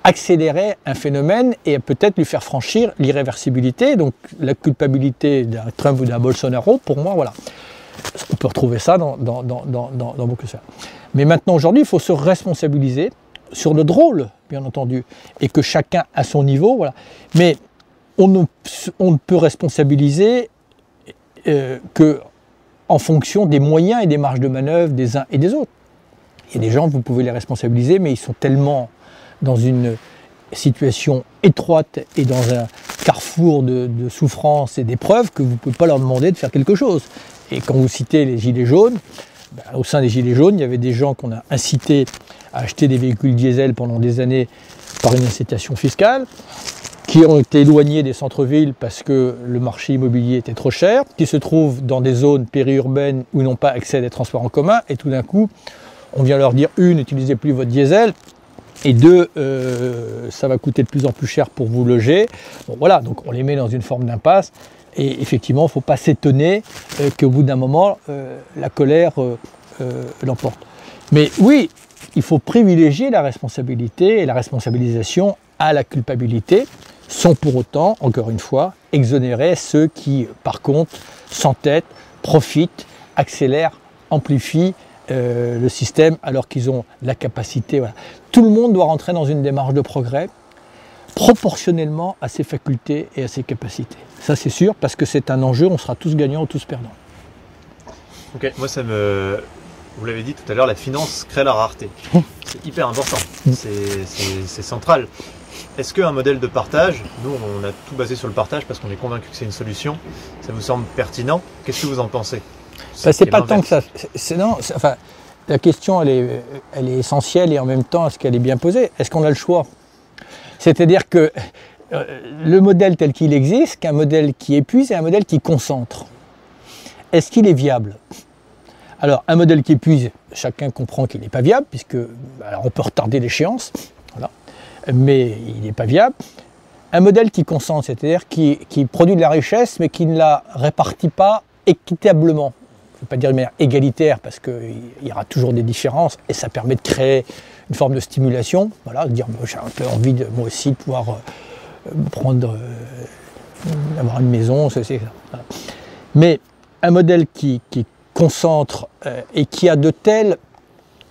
accélérer un phénomène et peut-être lui faire franchir l'irréversibilité. Donc la culpabilité d'un Trump ou d'un Bolsonaro, pour moi, voilà. On peut retrouver ça dans beaucoup de sphères. Mais maintenant, aujourd'hui, il faut se responsabiliser sur le drôle, bien entendu, et que chacun à son niveau, voilà. Mais on ne peut responsabiliser que en fonction des moyens et des marges de manœuvre des uns et des autres. Il y a des gens, vous pouvez les responsabiliser, mais ils sont tellement dans une situation étroite et dans un carrefour de souffrance et d'épreuves que vous ne pouvez pas leur demander de faire quelque chose. Et quand vous citez les Gilets jaunes, au sein des Gilets jaunes, il y avait des gens qu'on a incités à acheter des véhicules diesel pendant des années par une incitation fiscale, qui ont été éloignés des centres-villes parce que le marché immobilier était trop cher, qui se trouvent dans des zones périurbaines où ils n'ont pas accès à des transports en commun, et tout d'un coup, on vient leur dire, une, n'utilisez plus votre diesel, et deux, ça va coûter de plus en plus cher pour vous loger. Bon, voilà, donc on les met dans une forme d'impasse, et effectivement, il ne faut pas s'étonner qu'au bout d'un moment, la colère l'emporte. Mais oui, il faut privilégier la responsabilité et la responsabilisation à la culpabilité, sans pour autant, encore une fois, exonérer ceux qui, par contre, s'entêtent, profitent, accélèrent, amplifient le système alors qu'ils ont la capacité. Voilà. Tout le monde doit rentrer dans une démarche de progrès proportionnellement à ses facultés et à ses capacités. Ça c'est sûr, parce que c'est un enjeu, on sera tous gagnants ou tous perdants. Ok, moi vous l'avez dit tout à l'heure, la finance crée la rareté. C'est hyper important, c'est central. Est-ce qu'un modèle de partage, nous on a tout basé sur le partage parce qu'on est convaincu que c'est une solution, ça vous semble pertinent? Qu'est-ce que vous en pensez? C'est pas tant que ça. Enfin, la question elle est essentielle et en même temps est-ce qu'elle est bien posée? Est-ce qu'on a le choix? C'est-à-dire que le modèle tel qu'il existe, qu'un modèle qui épuise et un modèle qui concentre, est-ce qu'il est viable? Alors un modèle qui épuise, chacun comprend qu'il n'est pas viable, puisque alors on peut retarder l'échéance, voilà, mais il n'est pas viable. Un modèle qui concentre, c'est-à-dire qui produit de la richesse mais qui ne la répartit pas équitablement. Je ne veux pas dire de manière égalitaire parce qu'il y aura toujours des différences et ça permet de créer une forme de stimulation, voilà, de dire j'ai un peu envie de moi aussi de pouvoir avoir une maison, c'est ça. Voilà. Mais un modèle qui concentre et qui a de telles,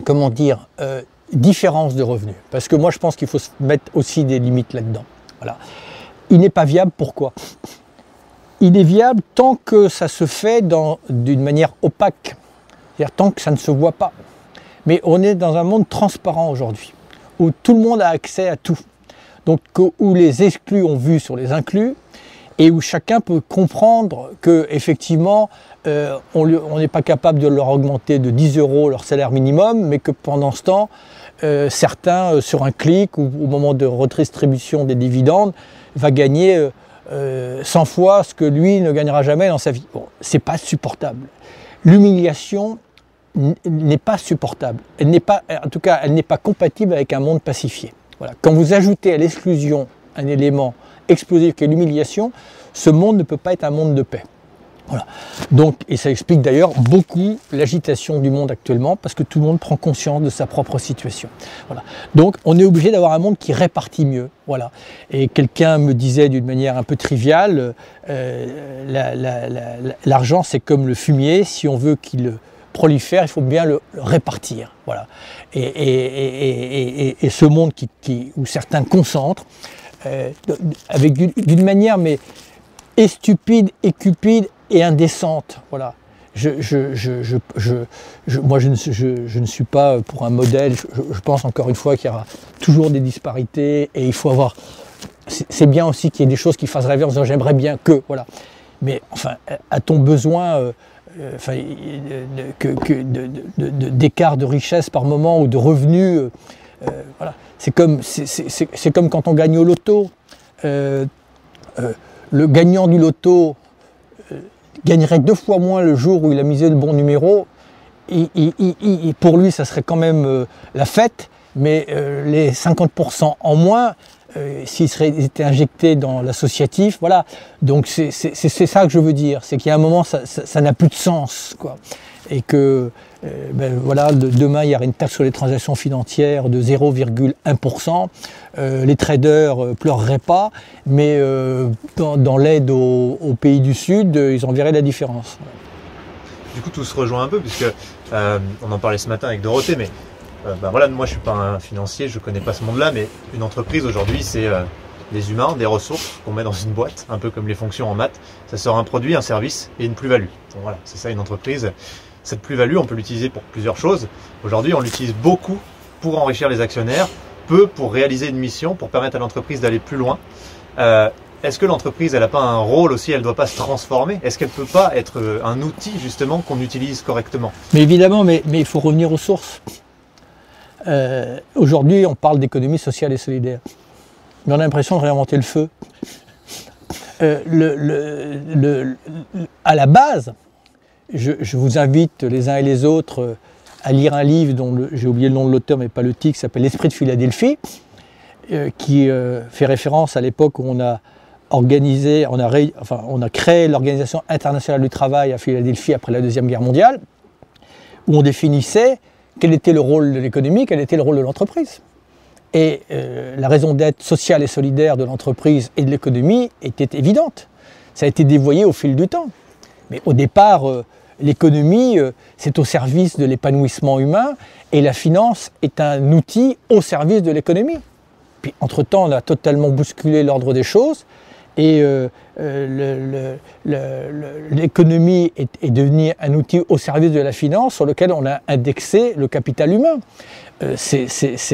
comment dire, différences de revenus, parce que moi je pense qu'il faut se mettre aussi des limites là-dedans. Voilà. Il n'est pas viable, pourquoi? Il est viable tant que ça se fait d'une manière opaque, c'est-à-dire tant que ça ne se voit pas. Mais on est dans un monde transparent aujourd'hui, où tout le monde a accès à tout. Donc où les exclus ont vu sur les inclus, et où chacun peut comprendre qu'effectivement, on n'est pas capable de leur augmenter de 10 € leur salaire minimum, mais que pendant ce temps, certains, sur un clic ou au moment de redistribution des dividendes, va gagner 100 fois ce que lui ne gagnera jamais dans sa vie. Bon, c'est pas supportable. L'humiliation n'est pas supportable. Elle n'est pas, en tout cas, elle n'est pas compatible avec un monde pacifié. Voilà. Quand vous ajoutez à l'exclusion un élément explosif qui est l'humiliation, ce monde ne peut pas être un monde de paix. Voilà. Donc, et ça explique d'ailleurs beaucoup l'agitation du monde actuellement, parce que tout le monde prend conscience de sa propre situation. Voilà. Donc on est obligé d'avoir un monde qui répartit mieux. Voilà. Et quelqu'un me disait d'une manière un peu triviale, l'argent c'est comme le fumier, si on veut qu'il prolifère, il faut bien le répartir. Voilà. Et ce monde où certains concentrent, avec d'une manière mais est stupide et cupide et indécente. Voilà. Moi, je ne suis pas pour un modèle. Je pense encore une fois qu'il y aura toujours des disparités et il faut avoir. C'est bien aussi qu'il y ait des choses qui fassent rêver en disant j'aimerais bien que. Voilà. Mais enfin, a-t-on besoin d'écart de richesse par moment ou de revenus voilà. C'est comme quand on gagne au loto. Le gagnant du loto gagnerait 2 fois moins le jour où il a misé le bon numéro. Pour lui, ça serait quand même la fête, mais les 50% en moins s'ils étaient injectés dans l'associatif, voilà. Donc c'est ça que je veux dire, c'est qu'il y a un moment, ça n'a plus de sens, quoi. Et que voilà, demain il y aura une taxe sur les transactions financières de 0,1%. Les traders pleureraient pas, mais dans l'aide aux pays du Sud, ils en verraient la différence. Du coup, tout se rejoint un peu, puisque on en parlait ce matin avec Dorothée, mais voilà, moi je suis pas un financier, je connais pas ce monde-là, mais une entreprise aujourd'hui, c'est des humains, des ressources qu'on met dans une boîte, un peu comme les fonctions en maths. Ça sort un produit, un service et une plus-value. Donc voilà, c'est ça une entreprise. Cette plus-value, on peut l'utiliser pour plusieurs choses. Aujourd'hui, on l'utilise beaucoup pour enrichir les actionnaires, peu pour réaliser une mission, pour permettre à l'entreprise d'aller plus loin. Est-ce que l'entreprise, elle n'a pas un rôle aussi, elle ne doit pas se transformer? Est-ce qu'elle ne peut pas être un outil justement qu'on utilise correctement? Mais évidemment, mais il faut revenir aux sources. Aujourd'hui, on parle d'économie sociale et solidaire. Mais on a l'impression de réinventer le feu. À la base, je vous invite les uns et les autres à lire un livre dont j'ai oublié le nom de l'auteur, mais pas le titre, qui s'appelle L'Esprit de Philadelphie, qui fait référence à l'époque où on a organisé, on a créé l'Organisation internationale du travail à Philadelphie après la Deuxième Guerre mondiale, où on définissait quel était le rôle de l'économie, quel était le rôle de l'entreprise. Et la raison d'être sociale et solidaire de l'entreprise et de l'économie était évidente. Ça a été dévoyé au fil du temps. Mais au départ, l'économie, c'est au service de l'épanouissement humain et la finance est un outil au service de l'économie. Puis entre-temps, on a totalement bousculé l'ordre des choses et l'économie est devenue un outil au service de la finance sur lequel on a indexé le capital humain.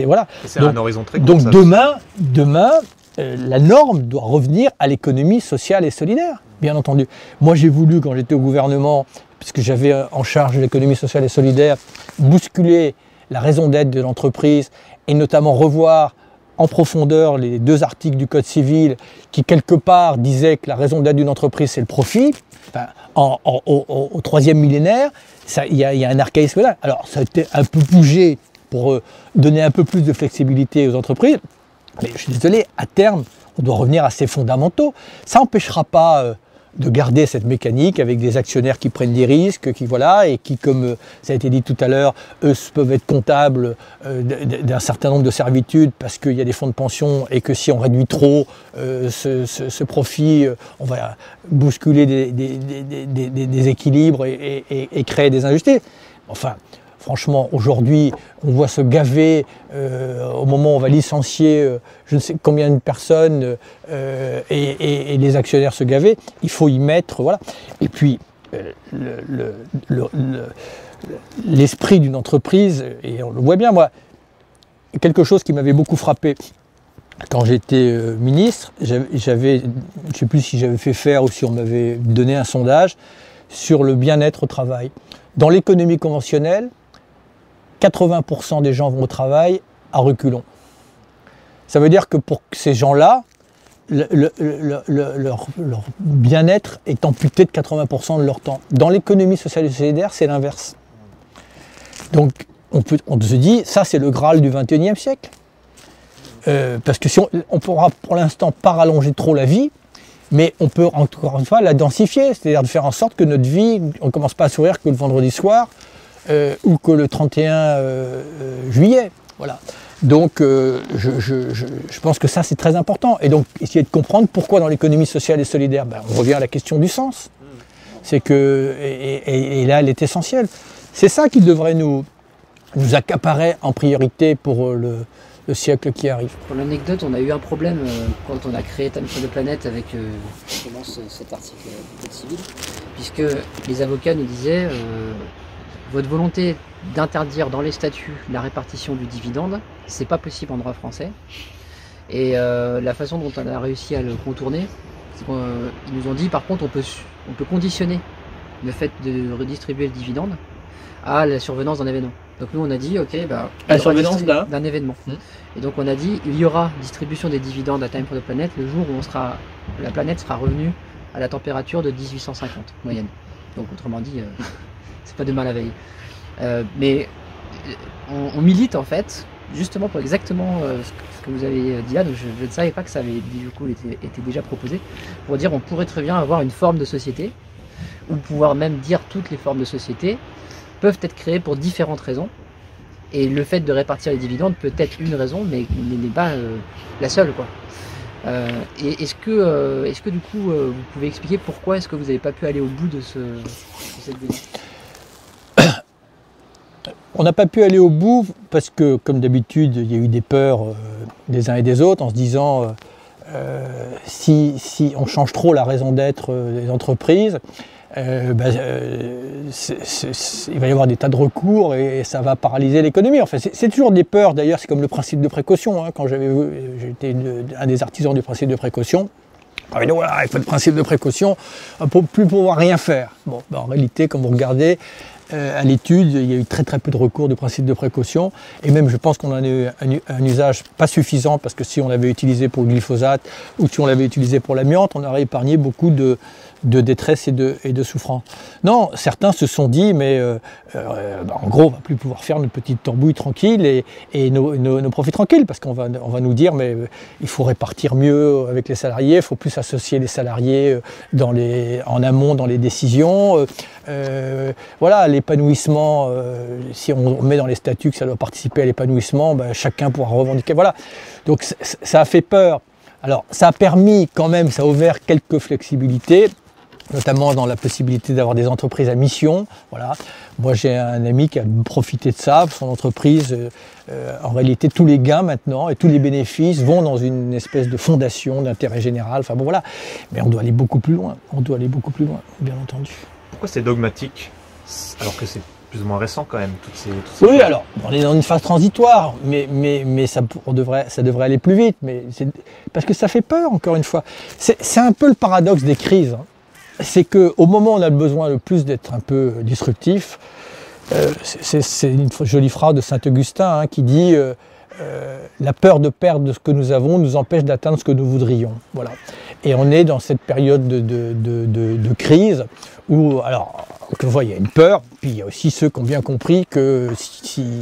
Voilà. C'est un horizon très court. Donc demain, la norme doit revenir à l'économie sociale et solidaire, bien entendu. Moi, j'ai voulu, quand j'étais au gouvernement, puisque j'avais en charge de l'économie sociale et solidaire, bousculer la raison d'être de l'entreprise et notamment revoir en profondeur les 2 articles du Code civil qui, quelque part, disaient que la raison d'être d'une entreprise, c'est le profit. Enfin, au 3e millénaire, il y a un archaïsme là. Alors, ça a été un peu bougé pour donner un peu plus de flexibilité aux entreprises. Mais je suis désolé, à terme, on doit revenir à ces fondamentaux. Ça n'empêchera pas de garder cette mécanique avec des actionnaires qui prennent des risques, et qui, comme ça a été dit tout à l'heure, eux peuvent être comptables d'un certain nombre de servitudes parce qu'il y a des fonds de pension et que si on réduit trop ce profit, on va bousculer des équilibres et créer des injustices. Enfin, franchement, aujourd'hui, on voit se gaver au moment où on va licencier je ne sais combien de personnes et les actionnaires se gaver. Il faut y mettre, voilà. Et puis, l'esprit d'une entreprise, et on le voit bien, moi, quelque chose qui m'avait beaucoup frappé quand j'étais ministre, je ne sais plus si j'avais fait faire ou si on m'avait donné un sondage sur le bien-être au travail. Dans l'économie conventionnelle, 80% des gens vont au travail à reculons. Ça veut dire que pour ces gens-là, leur bien-être est amputé de 80% de leur temps. Dans l'économie sociale et solidaire, c'est l'inverse. Donc on se dit, ça c'est le Graal du XXIe siècle. Parce que si on pourra pour l'instant pas rallonger trop la vie, mais on peut encore une fois la densifier, c'est-à-dire de faire en sorte que notre vie, on ne commence pas à sourire que le vendredi soir, ou que le 31 juillet. Voilà. Donc je pense que ça c'est très important. Et donc essayer de comprendre pourquoi dans l'économie sociale et solidaire, on revient à la question du sens. C'est que, et là elle est essentielle. C'est ça qui devrait nous accaparer en priorité pour le siècle qui arrive. Pour l'anecdote, on a eu un problème quand on a créé Time for the Planet avec justement cet article du Code civil, puisque les avocats nous disaient votre volonté d'interdire dans les statuts la répartition du dividende, c'est pas possible en droit français. Et la façon dont on a réussi à le contourner, c'est qu'ils nous ont dit par contre on peut conditionner le fait de redistribuer le dividende à la survenance d'un événement. Donc nous on a dit ok, la survenance d'un événement. Et donc on a dit il y aura distribution des dividendes à Time for the Planet le jour où la planète sera revenue à la température de 1850 moyenne. Donc autrement dit, c'est pas demain la veille. Mais on milite en fait justement pour exactement ce que vous avez dit là, donc je ne savais pas que ça avait du coup été déjà proposé, pour dire on pourrait très bien avoir une forme de société, ou pouvoir même dire toutes les formes de société peuvent être créées pour différentes raisons, et le fait de répartir les dividendes peut être une raison, mais n'est pas la seule, quoi. Et est-ce que du coup vous pouvez expliquer pourquoi est-ce que vous n'avez pas pu aller au bout de cette démarche? On n'a pas pu aller au bout parce que, comme d'habitude, il y a eu des peurs des uns et des autres en se disant si on change trop la raison d'être des entreprises, il va y avoir des tas de recours et ça va paralyser l'économie. Enfin, c'est toujours des peurs, d'ailleurs, c'est comme le principe de précaution. Hein. Quand j'étais un des artisans du principe de précaution, voilà, il faut le principe de précaution pour plus pouvoir rien faire. Bon, en réalité, quand vous regardez à l'étude, il y a eu très peu de recours de principe de précaution, et même je pense qu'on en a eu un usage pas suffisant, parce que si on l'avait utilisé pour le glyphosate ou si on l'avait utilisé pour l'amiante, on aurait épargné beaucoup de détresse et de souffrance. Non, certains se sont dit, mais en gros, on ne va plus pouvoir faire notre petite tambouille tranquille et nos profits tranquilles, parce qu'on va nous dire, mais il faut répartir mieux avec les salariés, il faut plus associer les salariés en amont dans les décisions. Voilà, l'épanouissement, si on met dans les statuts que ça doit participer à l'épanouissement, chacun pourra revendiquer. Voilà, donc ça a fait peur. Alors, ça a permis quand même, ça a ouvert quelques flexibilités, notamment dans la possibilité d'avoir des entreprises à mission. Voilà. Moi, j'ai un ami qui a profité de ça. Son entreprise, en réalité, tous les gains maintenant et tous les bénéfices vont dans une espèce de fondation d'intérêt général. Enfin bon, voilà. Mais on doit aller beaucoup plus loin. On doit aller beaucoup plus loin, bien entendu. Pourquoi c'est dogmatique, alors que c'est plus ou moins récent quand même, toutes ces oui, alors, on est dans une phase transitoire, mais ça devrait aller plus vite. Mais parce que ça fait peur, encore une fois. C'est un peu le paradoxe des crises. Hein. C'est qu'au moment où on a besoin le plus d'être un peu disruptif, c'est une jolie phrase de Saint-Augustin qui dit la peur de perdre ce que nous avons nous empêche d'atteindre ce que nous voudrions. Voilà. Et on est dans cette période de crise où, alors, il y a une peur, puis il y a aussi ceux qui ont bien compris que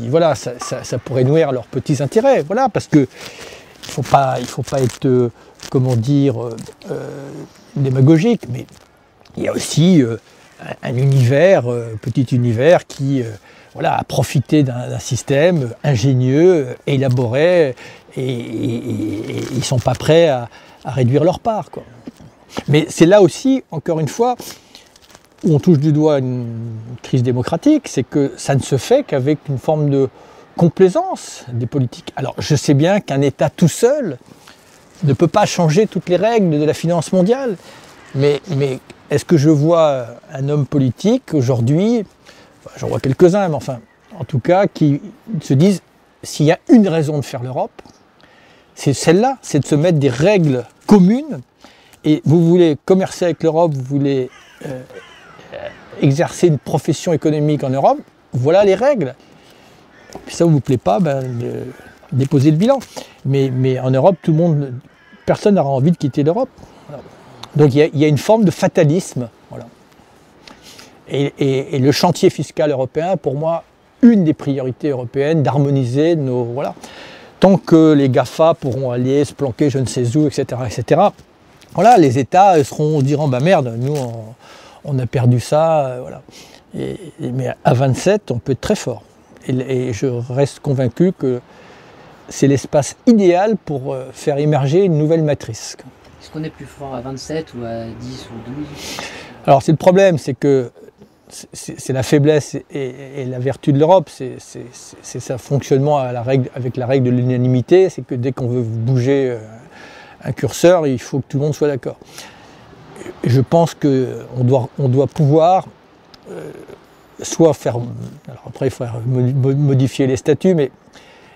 voilà, ça pourrait nuire à leurs petits intérêts. Voilà, parce que il faut pas être, comment dire, démagogique, mais il y a aussi un univers, petit univers qui voilà, a profité d'un système ingénieux, élaboré, et ils ne sont pas prêts à réduire leur part, quoi. Mais c'est là aussi, encore une fois, où on touche du doigt une crise démocratique, c'est que ça ne se fait qu'avec une forme de complaisance des politiques. Alors je sais bien qu'un État tout seul ne peut pas changer toutes les règles de la finance mondiale, mais est-ce que je vois un homme politique aujourd'hui, j'en vois quelques-uns, mais enfin, en tout cas, qui se disent, s'il y a une raison de faire l'Europe, c'est celle-là, c'est de se mettre des règles communes, et vous voulez commercer avec l'Europe, vous voulez exercer une profession économique en Europe, voilà les règles. Puis ça ne vous plaît pas, déposez le bilan. Mais en Europe, personne n'aura envie de quitter l'Europe. Voilà. Donc il y a une forme de fatalisme. Voilà. Et le chantier fiscal européen, pour moi, une des priorités européennes, d'harmoniser nos... Voilà. Tant que les GAFA pourront aller se planquer je ne sais où, etc., voilà, les États se diront, merde, nous, on a perdu ça, voilà. Mais à 27, on peut être très fort. Et je reste convaincu que c'est l'espace idéal pour faire émerger une nouvelle matrice. Est-ce qu'on est plus fort à 27 ou à 10 ou 12? Alors c'est le problème, c'est que c'est la faiblesse et la vertu de l'Europe, c'est sa fonctionnement avec la règle de l'unanimité, c'est que dès qu'on veut bouger un curseur, il faut que tout le monde soit d'accord. Je pense qu'on doit pouvoir soit faire... Alors après, il faut modifier les statuts, mais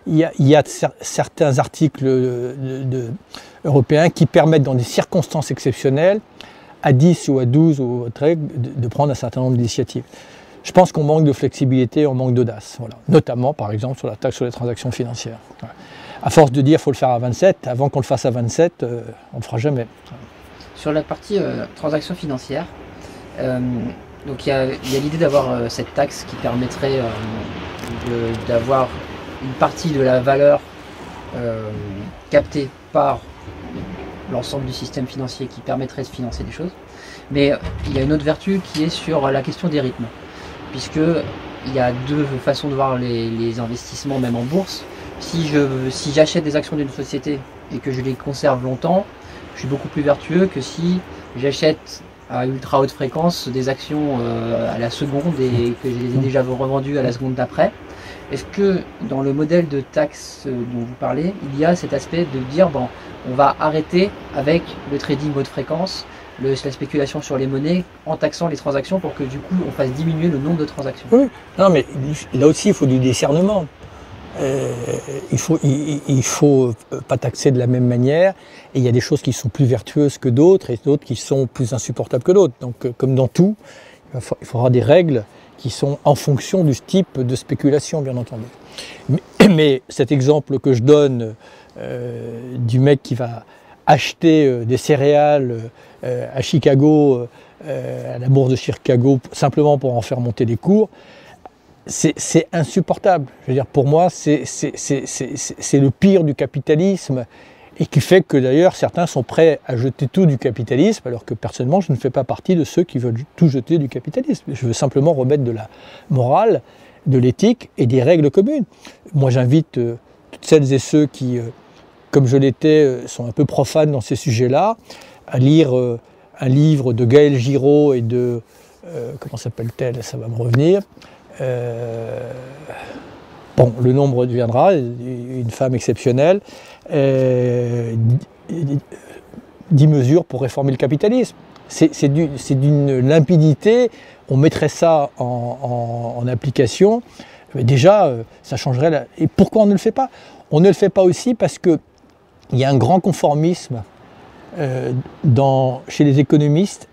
il y a certains articles européens qui permettent, dans des circonstances exceptionnelles, à 10 ou à 12 ou autre règle, de prendre un certain nombre d'initiatives. Je pense qu'on manque de flexibilité, on manque d'audace. Voilà. Notamment, par exemple, sur la taxe sur les transactions financières. Voilà. À force de dire qu'il faut le faire à 27, avant qu'on le fasse à 27, on ne le fera jamais. Sur la partie transactions financières, donc il y a l'idée d'avoir cette taxe qui permettrait d'avoir une partie de la valeur captée par l'ensemble du système financier qui permettrait de financer des choses. Mais il y a une autre vertu qui est sur la question des rythmes, puisque il y a deux façons de voir les investissements, même en bourse. Si j'achète des actions d'une société et que je les conserve longtemps, je suis beaucoup plus vertueux que si j'achète à ultra haute fréquence des actions à la seconde et que je les ai déjà revendues à la seconde d'après. Est-ce que dans le modèle de taxe dont vous parlez, il y a cet aspect de dire bon, on va arrêter avec le trading haute fréquence, la spéculation sur les monnaies, en taxant les transactions pour que du coup on fasse diminuer le nombre de transactions? Oui, non, mais là aussi il faut du discernement. Il faut pas taxer de la même manière, et il y a des choses qui sont plus vertueuses que d'autres et d'autres qui sont plus insupportables que d'autres. Donc comme dans tout, il faudra des règles qui sont en fonction du type de spéculation, bien entendu. Mais cet exemple que je donne du mec qui va acheter des céréales à Chicago, à la bourse de Chicago, simplement pour en faire monter les cours, c'est insupportable. Je veux dire, pour moi, c'est le pire du capitalisme, et qui fait que d'ailleurs certains sont prêts à jeter tout du capitalisme, alors que personnellement je ne fais pas partie de ceux qui veulent tout jeter du capitalisme. Je veux simplement remettre de la morale, de l'éthique et des règles communes. Moi j'invite toutes celles et ceux qui, comme je l'étais, sont un peu profanes dans ces sujets-là, à lire un livre de Gaël Giraud et de... comment s'appelle-t-elle? Ça va me revenir. Bon, le nom me reviendra, une femme exceptionnelle, 10 mesures pour réformer le capitalisme. C'est d'une limpidité, on mettrait ça en application, mais déjà ça changerait. Et pourquoi on ne le fait pas? On ne le fait pas aussi parce qu'il y a un grand conformisme chez les économistes,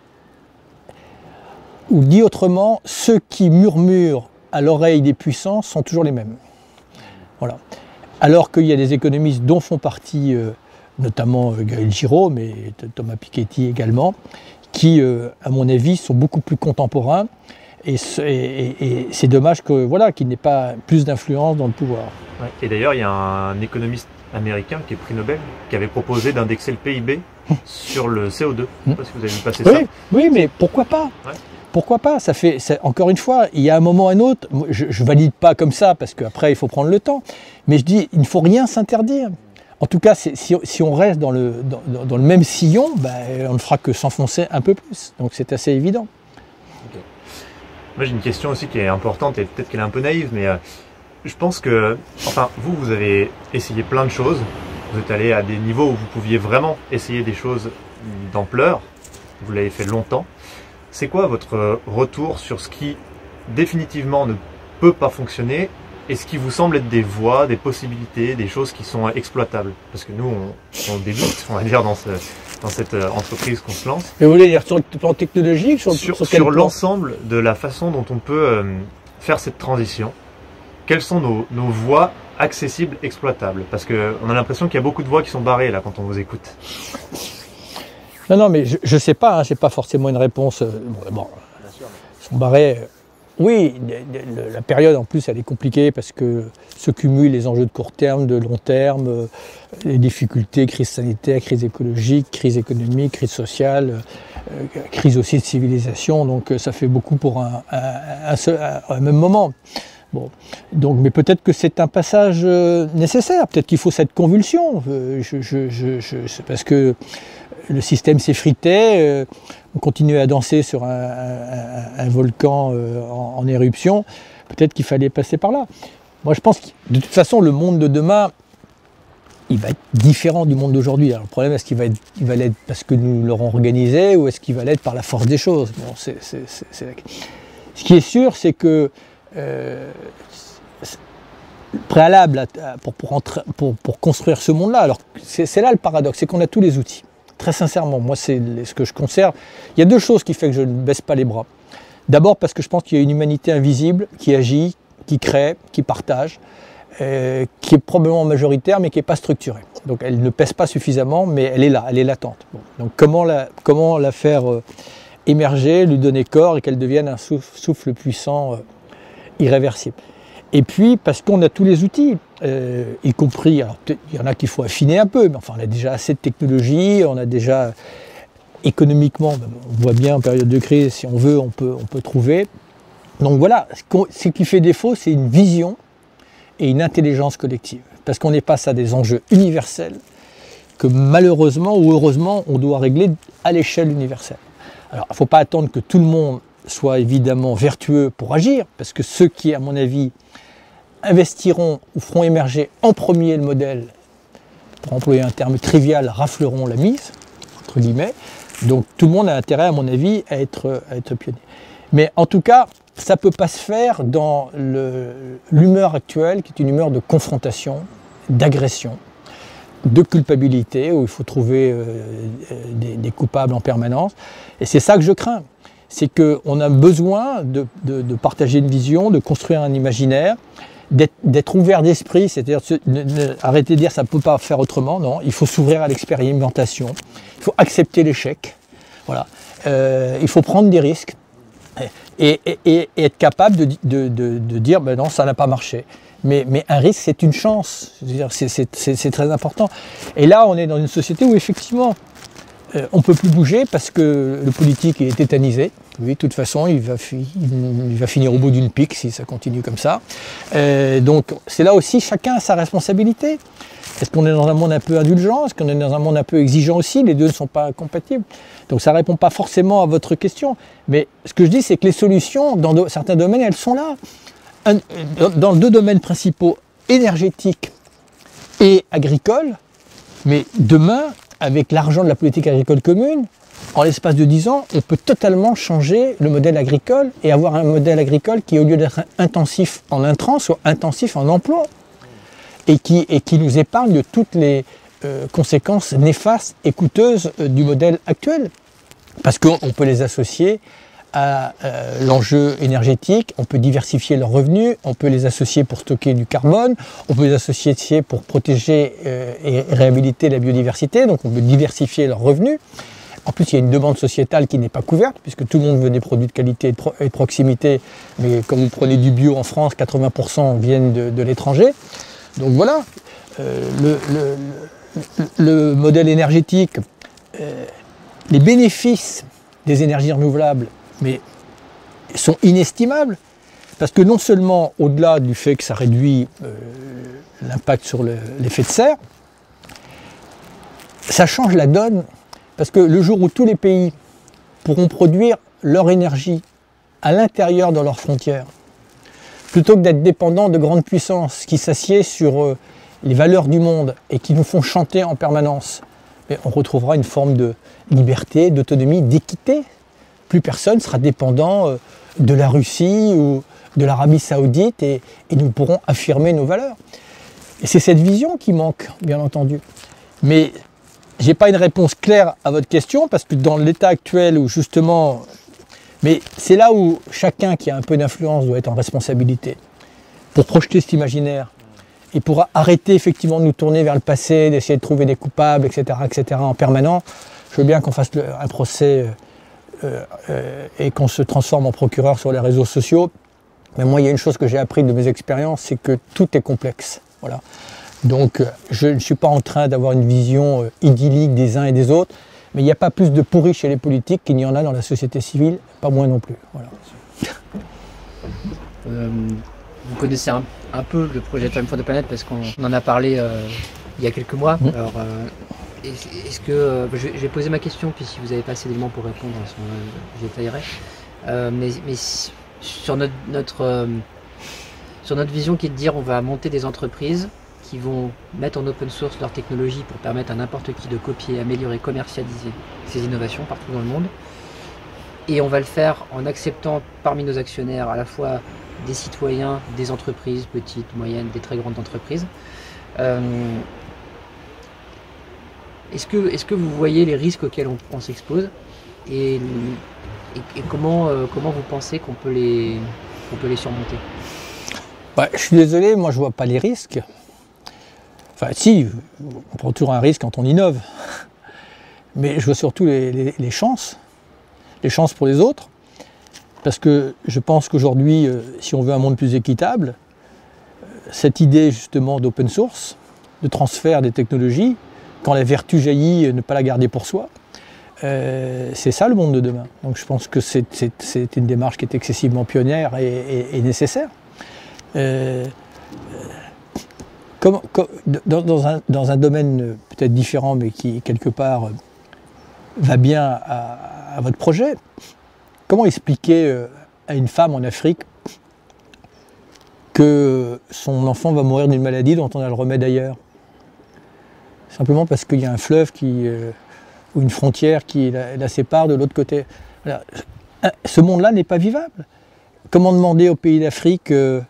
ou dit autrement, ceux qui murmurent à l'oreille des puissants sont toujours les mêmes. Voilà. Alors qu'il y a des économistes dont font partie notamment Gaël Giraud, mais Thomas Piketty également, qui, à mon avis, sont beaucoup plus contemporains, et c'est dommage que, voilà, qu'il n'ait pas plus d'influence dans le pouvoir. Ouais. Et d'ailleurs, il y a un économiste américain qui est prix Nobel, qui avait proposé d'indexer le PIB sur le CO2. Je ne sais pas si vous avez vu passer ça. Oui, mais pourquoi pas? Ouais. Pourquoi pas? Encore une fois, il y a un moment ou un autre, je ne valide pas comme ça, parce qu'après il faut prendre le temps, mais je dis, il ne faut rien s'interdire. En tout cas, si on reste dans le même sillon, on ne fera que s'enfoncer un peu plus. Donc c'est assez évident. Okay. Moi j'ai une question aussi qui est importante, et peut-être qu'elle est un peu naïve, mais je pense que, enfin, vous avez essayé plein de choses, vous êtes allé à des niveaux où vous pouviez vraiment essayer des choses d'ampleur, vous l'avez fait longtemps. C'est quoi votre retour sur ce qui définitivement ne peut pas fonctionner et ce qui vous semble être des voies, des possibilités, des choses qui sont exploitables? Parce que nous, on débute, on va dire, dans cette entreprise qu'on se lance. Mais vous voulez dire sur le plan technologique, sur l'ensemble de la façon dont on peut faire cette transition? Quelles sont nos voies accessibles, exploitables? Parce qu'on a l'impression qu'il y a beaucoup de voies qui sont barrées là quand on vous écoute. Non, mais je ne sais pas, hein, je n'ai pas forcément une réponse. Bon, ils sont barrés. Oui, la période en plus elle est compliquée parce que se cumulent les enjeux de court terme, de long terme, les difficultés, crise sanitaire, crise écologique, crise économique, crise sociale, crise aussi de civilisation, donc ça fait beaucoup pour un même moment. Bon, donc, mais peut-être que c'est un passage nécessaire, peut-être qu'il faut cette convulsion, parce que le système s'effritait, on continuait à danser sur un volcan en éruption, peut-être qu'il fallait passer par là. Moi je pense que de toute façon le monde de demain, il va être différent du monde d'aujourd'hui. Alors le problème, est-ce qu'il va l'être parce que nous l'aurons organisé, ou est-ce qu'il va l'être par la force des choses? Bon, ce qui est sûr, c'est que préalable pour construire ce monde-là, alors c'est là le paradoxe, c'est qu'on a tous les outils. Très sincèrement, moi c'est ce que je conserve. Il y a deux choses qui font que je ne baisse pas les bras. D'abord parce que je pense qu'il y a une humanité invisible qui agit, qui crée, qui partage, qui est probablement majoritaire mais qui n'est pas structurée. Donc elle ne pèse pas suffisamment, mais elle est là, elle est latente. Bon. Donc comment la faire émerger, lui donner corps et qu'elle devienne un souffle puissant, irréversible. Et puis parce qu'on a tous les outils, y compris, alors il y en a qu'il faut affiner un peu, mais enfin on a déjà assez de technologie, on a déjà économiquement, on voit bien en période de crise, si on veut, on peut trouver. Donc voilà, ce qui fait défaut, c'est une vision et une intelligence collective. Parce qu'on est face à des enjeux universels que malheureusement ou heureusement, on doit régler à l'échelle universelle. Alors il ne faut pas attendre que tout le monde soit évidemment vertueux pour agir, parce que ceux qui, à mon avis, investiront ou feront émerger en premier le modèle, pour employer un terme trivial, rafleront la mise, entre guillemets. Donc tout le monde a intérêt, à mon avis, à être pionnier. Mais en tout cas, ça ne peut pas se faire dans l'humeur actuelle, qui est une humeur de confrontation, d'agression, de culpabilité, où il faut trouver des coupables en permanence. Et c'est ça que je crains. C'est qu'on a besoin de partager une vision, de construire un imaginaire, d'être ouvert d'esprit, c'est-à-dire arrêter de dire ça ne peut pas faire autrement, non, il faut s'ouvrir à l'expérimentation, il faut accepter l'échec, voilà. Il faut prendre des risques et être capable de dire ben non, ça n'a pas marché. Mais un risque, c'est une chance, c'est très important. Et là, on est dans une société où effectivement, on ne peut plus bouger parce que le politique est tétanisé. Oui, de toute façon, il va finir au bout d'une pique si ça continue comme ça. Donc, c'est là aussi, chacun a sa responsabilité. Est-ce qu'on est dans un monde un peu indulgent? Est-ce qu'on est dans un monde un peu exigeant aussi? Les deux ne sont pas compatibles. Donc, ça ne répond pas forcément à votre question. Mais ce que je dis, c'est que les solutions, dans certains domaines, elles sont là. Dans deux domaines principaux, énergétique et agricole, mais demain, avec l'argent de la politique agricole commune, en l'espace de 10 ans, on peut totalement changer le modèle agricole et avoir un modèle agricole qui, au lieu d'être intensif en intrants, soit intensif en emploi et qui nous épargne de toutes les conséquences néfastes et coûteuses du modèle actuel. Parce qu'on peut les associer à l'enjeu énergétique, on peut diversifier leurs revenus, on peut les associer pour stocker du carbone, on peut les associer pour protéger et réhabiliter la biodiversité, donc on peut diversifier leurs revenus. En plus, il y a une demande sociétale qui n'est pas couverte, puisque tout le monde veut des produits de qualité et de proximité, mais comme vous prenez du bio en France, 80% viennent de l'étranger. Donc voilà, le modèle énergétique, les bénéfices des énergies renouvelables, mais sont inestimables, parce que non seulement, au-delà du fait que ça réduit l'impact sur l'effet de serre, ça change la donne, parce que le jour où tous les pays pourront produire leur énergie à l'intérieur de leurs frontières, plutôt que d'être dépendants de grandes puissances qui s'assiedent sur les valeurs du monde et qui nous font chanter en permanence, mais on retrouvera une forme de liberté, d'autonomie, d'équité. Plus personne sera dépendant de la Russie ou de l'Arabie Saoudite et nous pourrons affirmer nos valeurs. Et c'est cette vision qui manque, bien entendu. Mais je n'ai pas une réponse claire à votre question parce que dans l'état actuel où justement... Mais c'est là où chacun qui a un peu d'influence doit être en responsabilité pour projeter cet imaginaire et pour arrêter effectivement de nous tourner vers le passé, d'essayer de trouver des coupables, etc. en permanence. Je veux bien qu'on fasse un procès et qu'on se transforme en procureur sur les réseaux sociaux. Mais moi, il y a une chose que j'ai appris de mes expériences, c'est que tout est complexe. Voilà. Donc, je ne suis pas en train d'avoir une vision idyllique des uns et des autres, mais il n'y a pas plus de pourris chez les politiques qu'il n'y en a dans la société civile, pas moins non plus. Voilà. Vous connaissez un peu le projet Time for the Planet parce qu'on en a parlé il y a quelques mois. Alors, est-ce que je vais poser ma question, puis si vous n'avez pas assez d'éléments pour répondre, je détaillerai. Mais sur notre vision qui est de dire on va monter des entreprises qui vont mettre en open source leur technologie pour permettre à n'importe qui de copier, améliorer, commercialiser ces innovations partout dans le monde. Et on va le faire en acceptant parmi nos actionnaires à la fois des citoyens, des entreprises, petites, moyennes, des très grandes entreprises. Est-ce que vous voyez les risques auxquels on s'expose et comment vous pensez qu'on peut les surmonter? Ouais, je suis désolé, moi je vois pas les risques. Enfin si, on prend toujours un risque quand on innove. Mais je vois surtout les chances pour les autres. Parce que je pense qu'aujourd'hui, si on veut un monde plus équitable, cette idée justement d'open source, de transfert des technologies, quand la vertu jaillit, ne pas la garder pour soi. C'est ça le monde de demain. Donc je pense que c'est une démarche qui est excessivement pionnière et nécessaire. Dans un domaine peut-être différent, mais qui quelque part va bien à votre projet, comment expliquer à une femme en Afrique que son enfant va mourir d'une maladie dont on a le remède ailleurs? Simplement parce qu'il y a un fleuve ou une frontière qui la sépare de l'autre côté. Voilà. Ce monde-là n'est pas vivable. Comment demander aux pays d'Afrique de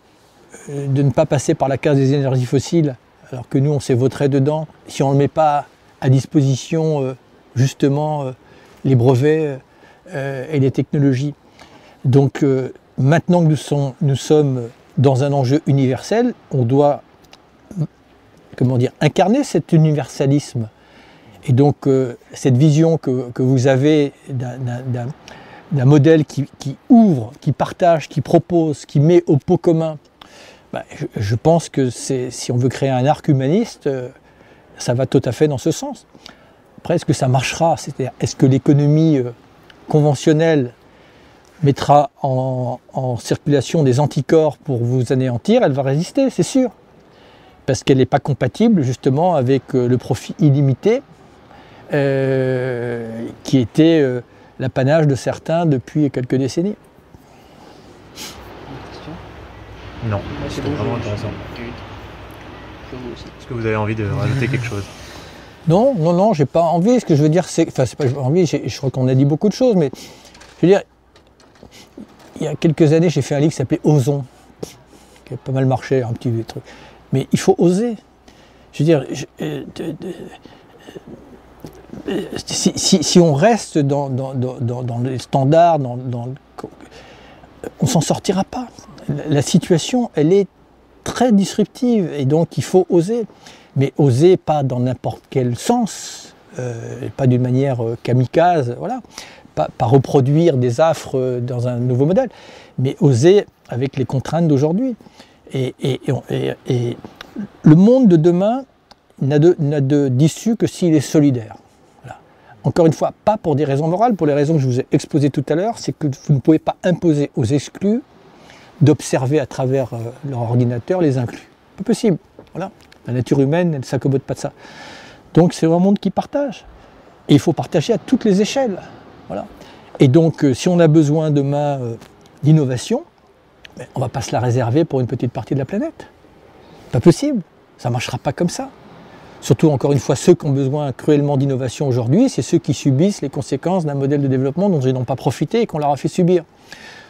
ne pas passer par la case des énergies fossiles, alors que nous, on s'est vautré dedans, si on ne met pas à disposition, justement, les brevets et les technologies. Donc, maintenant que nous sommes dans un enjeu universel, on doit, comment dire, incarner cet universalisme. Et donc, cette vision que vous avez d'un modèle qui ouvre, qui partage, qui propose, qui met au pot commun, je pense que si on veut créer un arc humaniste, ça va tout à fait dans ce sens. Après, est-ce que ça marchera? C'est-à-dire, est-ce que l'économie conventionnelle mettra en circulation des anticorps pour vous anéantir? Elle va résister, c'est sûr. Parce qu'elle n'est pas compatible justement avec le profit illimité qui était l'apanage de certains depuis quelques décennies. Non, c'était vraiment intéressant. Est-ce que vous avez envie de rajouter quelque chose? Non, j'ai pas envie. Ce que je veux dire, c'est pas envie. Je crois qu'on a dit beaucoup de choses, mais je veux dire, il y a quelques années, j'ai fait un livre qui s'appelait Osons, qui a pas mal marché, un petit truc. Mais il faut oser. Je veux dire, si on reste dans les standards, on s'en sortira pas. La situation, elle est très disruptive et donc il faut oser. Mais oser pas dans n'importe quel sens, pas d'une manière kamikaze, voilà. Pas reproduire des affres dans un nouveau modèle, mais oser avec les contraintes d'aujourd'hui. Et le monde de demain n'a d'issue que s'il est solidaire. Voilà. Encore une fois, pas pour des raisons morales, pour les raisons que je vous ai exposées tout à l'heure, c'est que vous ne pouvez pas imposer aux exclus d'observer à travers leur ordinateur les inclus. Pas possible. Voilà. La nature humaine, elle ne s'accommode pas de ça. Donc c'est un monde qui partage. Et il faut partager à toutes les échelles. Voilà. Et donc si on a besoin demain d'innovation, on ne va pas se la réserver pour une petite partie de la planète. Pas possible. Ça ne marchera pas comme ça. Surtout, encore une fois, ceux qui ont besoin cruellement d'innovation aujourd'hui, c'est ceux qui subissent les conséquences d'un modèle de développement dont ils n'ont pas profité et qu'on leur a fait subir.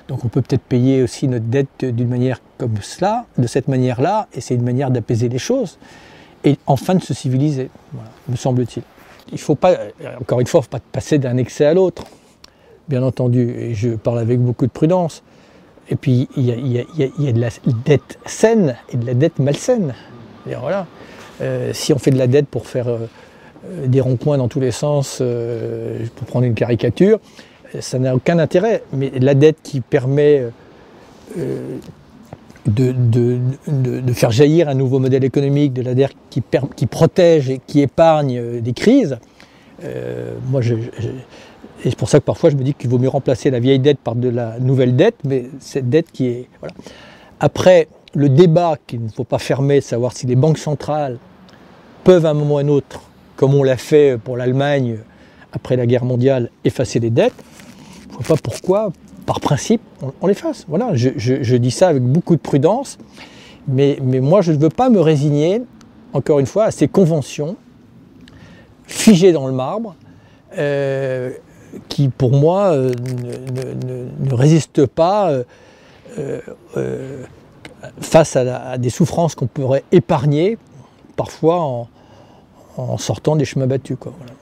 Donc on peut peut-être payer aussi notre dette d'une manière comme cela, de cette manière-là, et c'est une manière d'apaiser les choses, et enfin de se civiliser, voilà, me semble-t-il. Il ne faut pas, encore une fois, il ne faut pas passer d'un excès à l'autre, bien entendu, et je parle avec beaucoup de prudence. Et puis il y a de la dette saine et de la dette malsaine. Et voilà. Si on fait de la dette pour faire des ronds-points dans tous les sens, pour prendre une caricature, ça n'a aucun intérêt, mais la dette qui permet de faire jaillir un nouveau modèle économique, de la dette qui protège et qui épargne des crises, et c'est pour ça que parfois je me dis qu'il vaut mieux remplacer la vieille dette par de la nouvelle dette, mais cette dette qui est... Voilà. Après, le débat qu'il ne faut pas fermer, de savoir si les banques centrales peuvent à un moment ou à un autre, comme on l'a fait pour l'Allemagne après la guerre mondiale, effacer les dettes, je ne vois pas pourquoi, par principe, on l'efface. Voilà, je dis ça avec beaucoup de prudence, mais moi je ne veux pas me résigner, encore une fois, à ces conventions figées dans le marbre, qui pour moi ne résistent pas face à des souffrances qu'on pourrait épargner, parfois en sortant des chemins battus, quoi, voilà.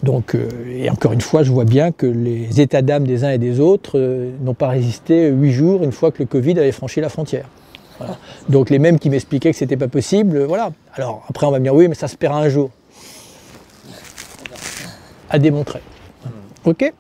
Donc, et encore une fois, je vois bien que les états d'âme des uns et des autres n'ont pas résisté 8 jours une fois que le Covid avait franchi la frontière. Voilà. Donc les mêmes qui m'expliquaient que c'était pas possible, voilà. Alors après on va me dire oui, mais ça se paiera un jour. À démontrer. Ok ?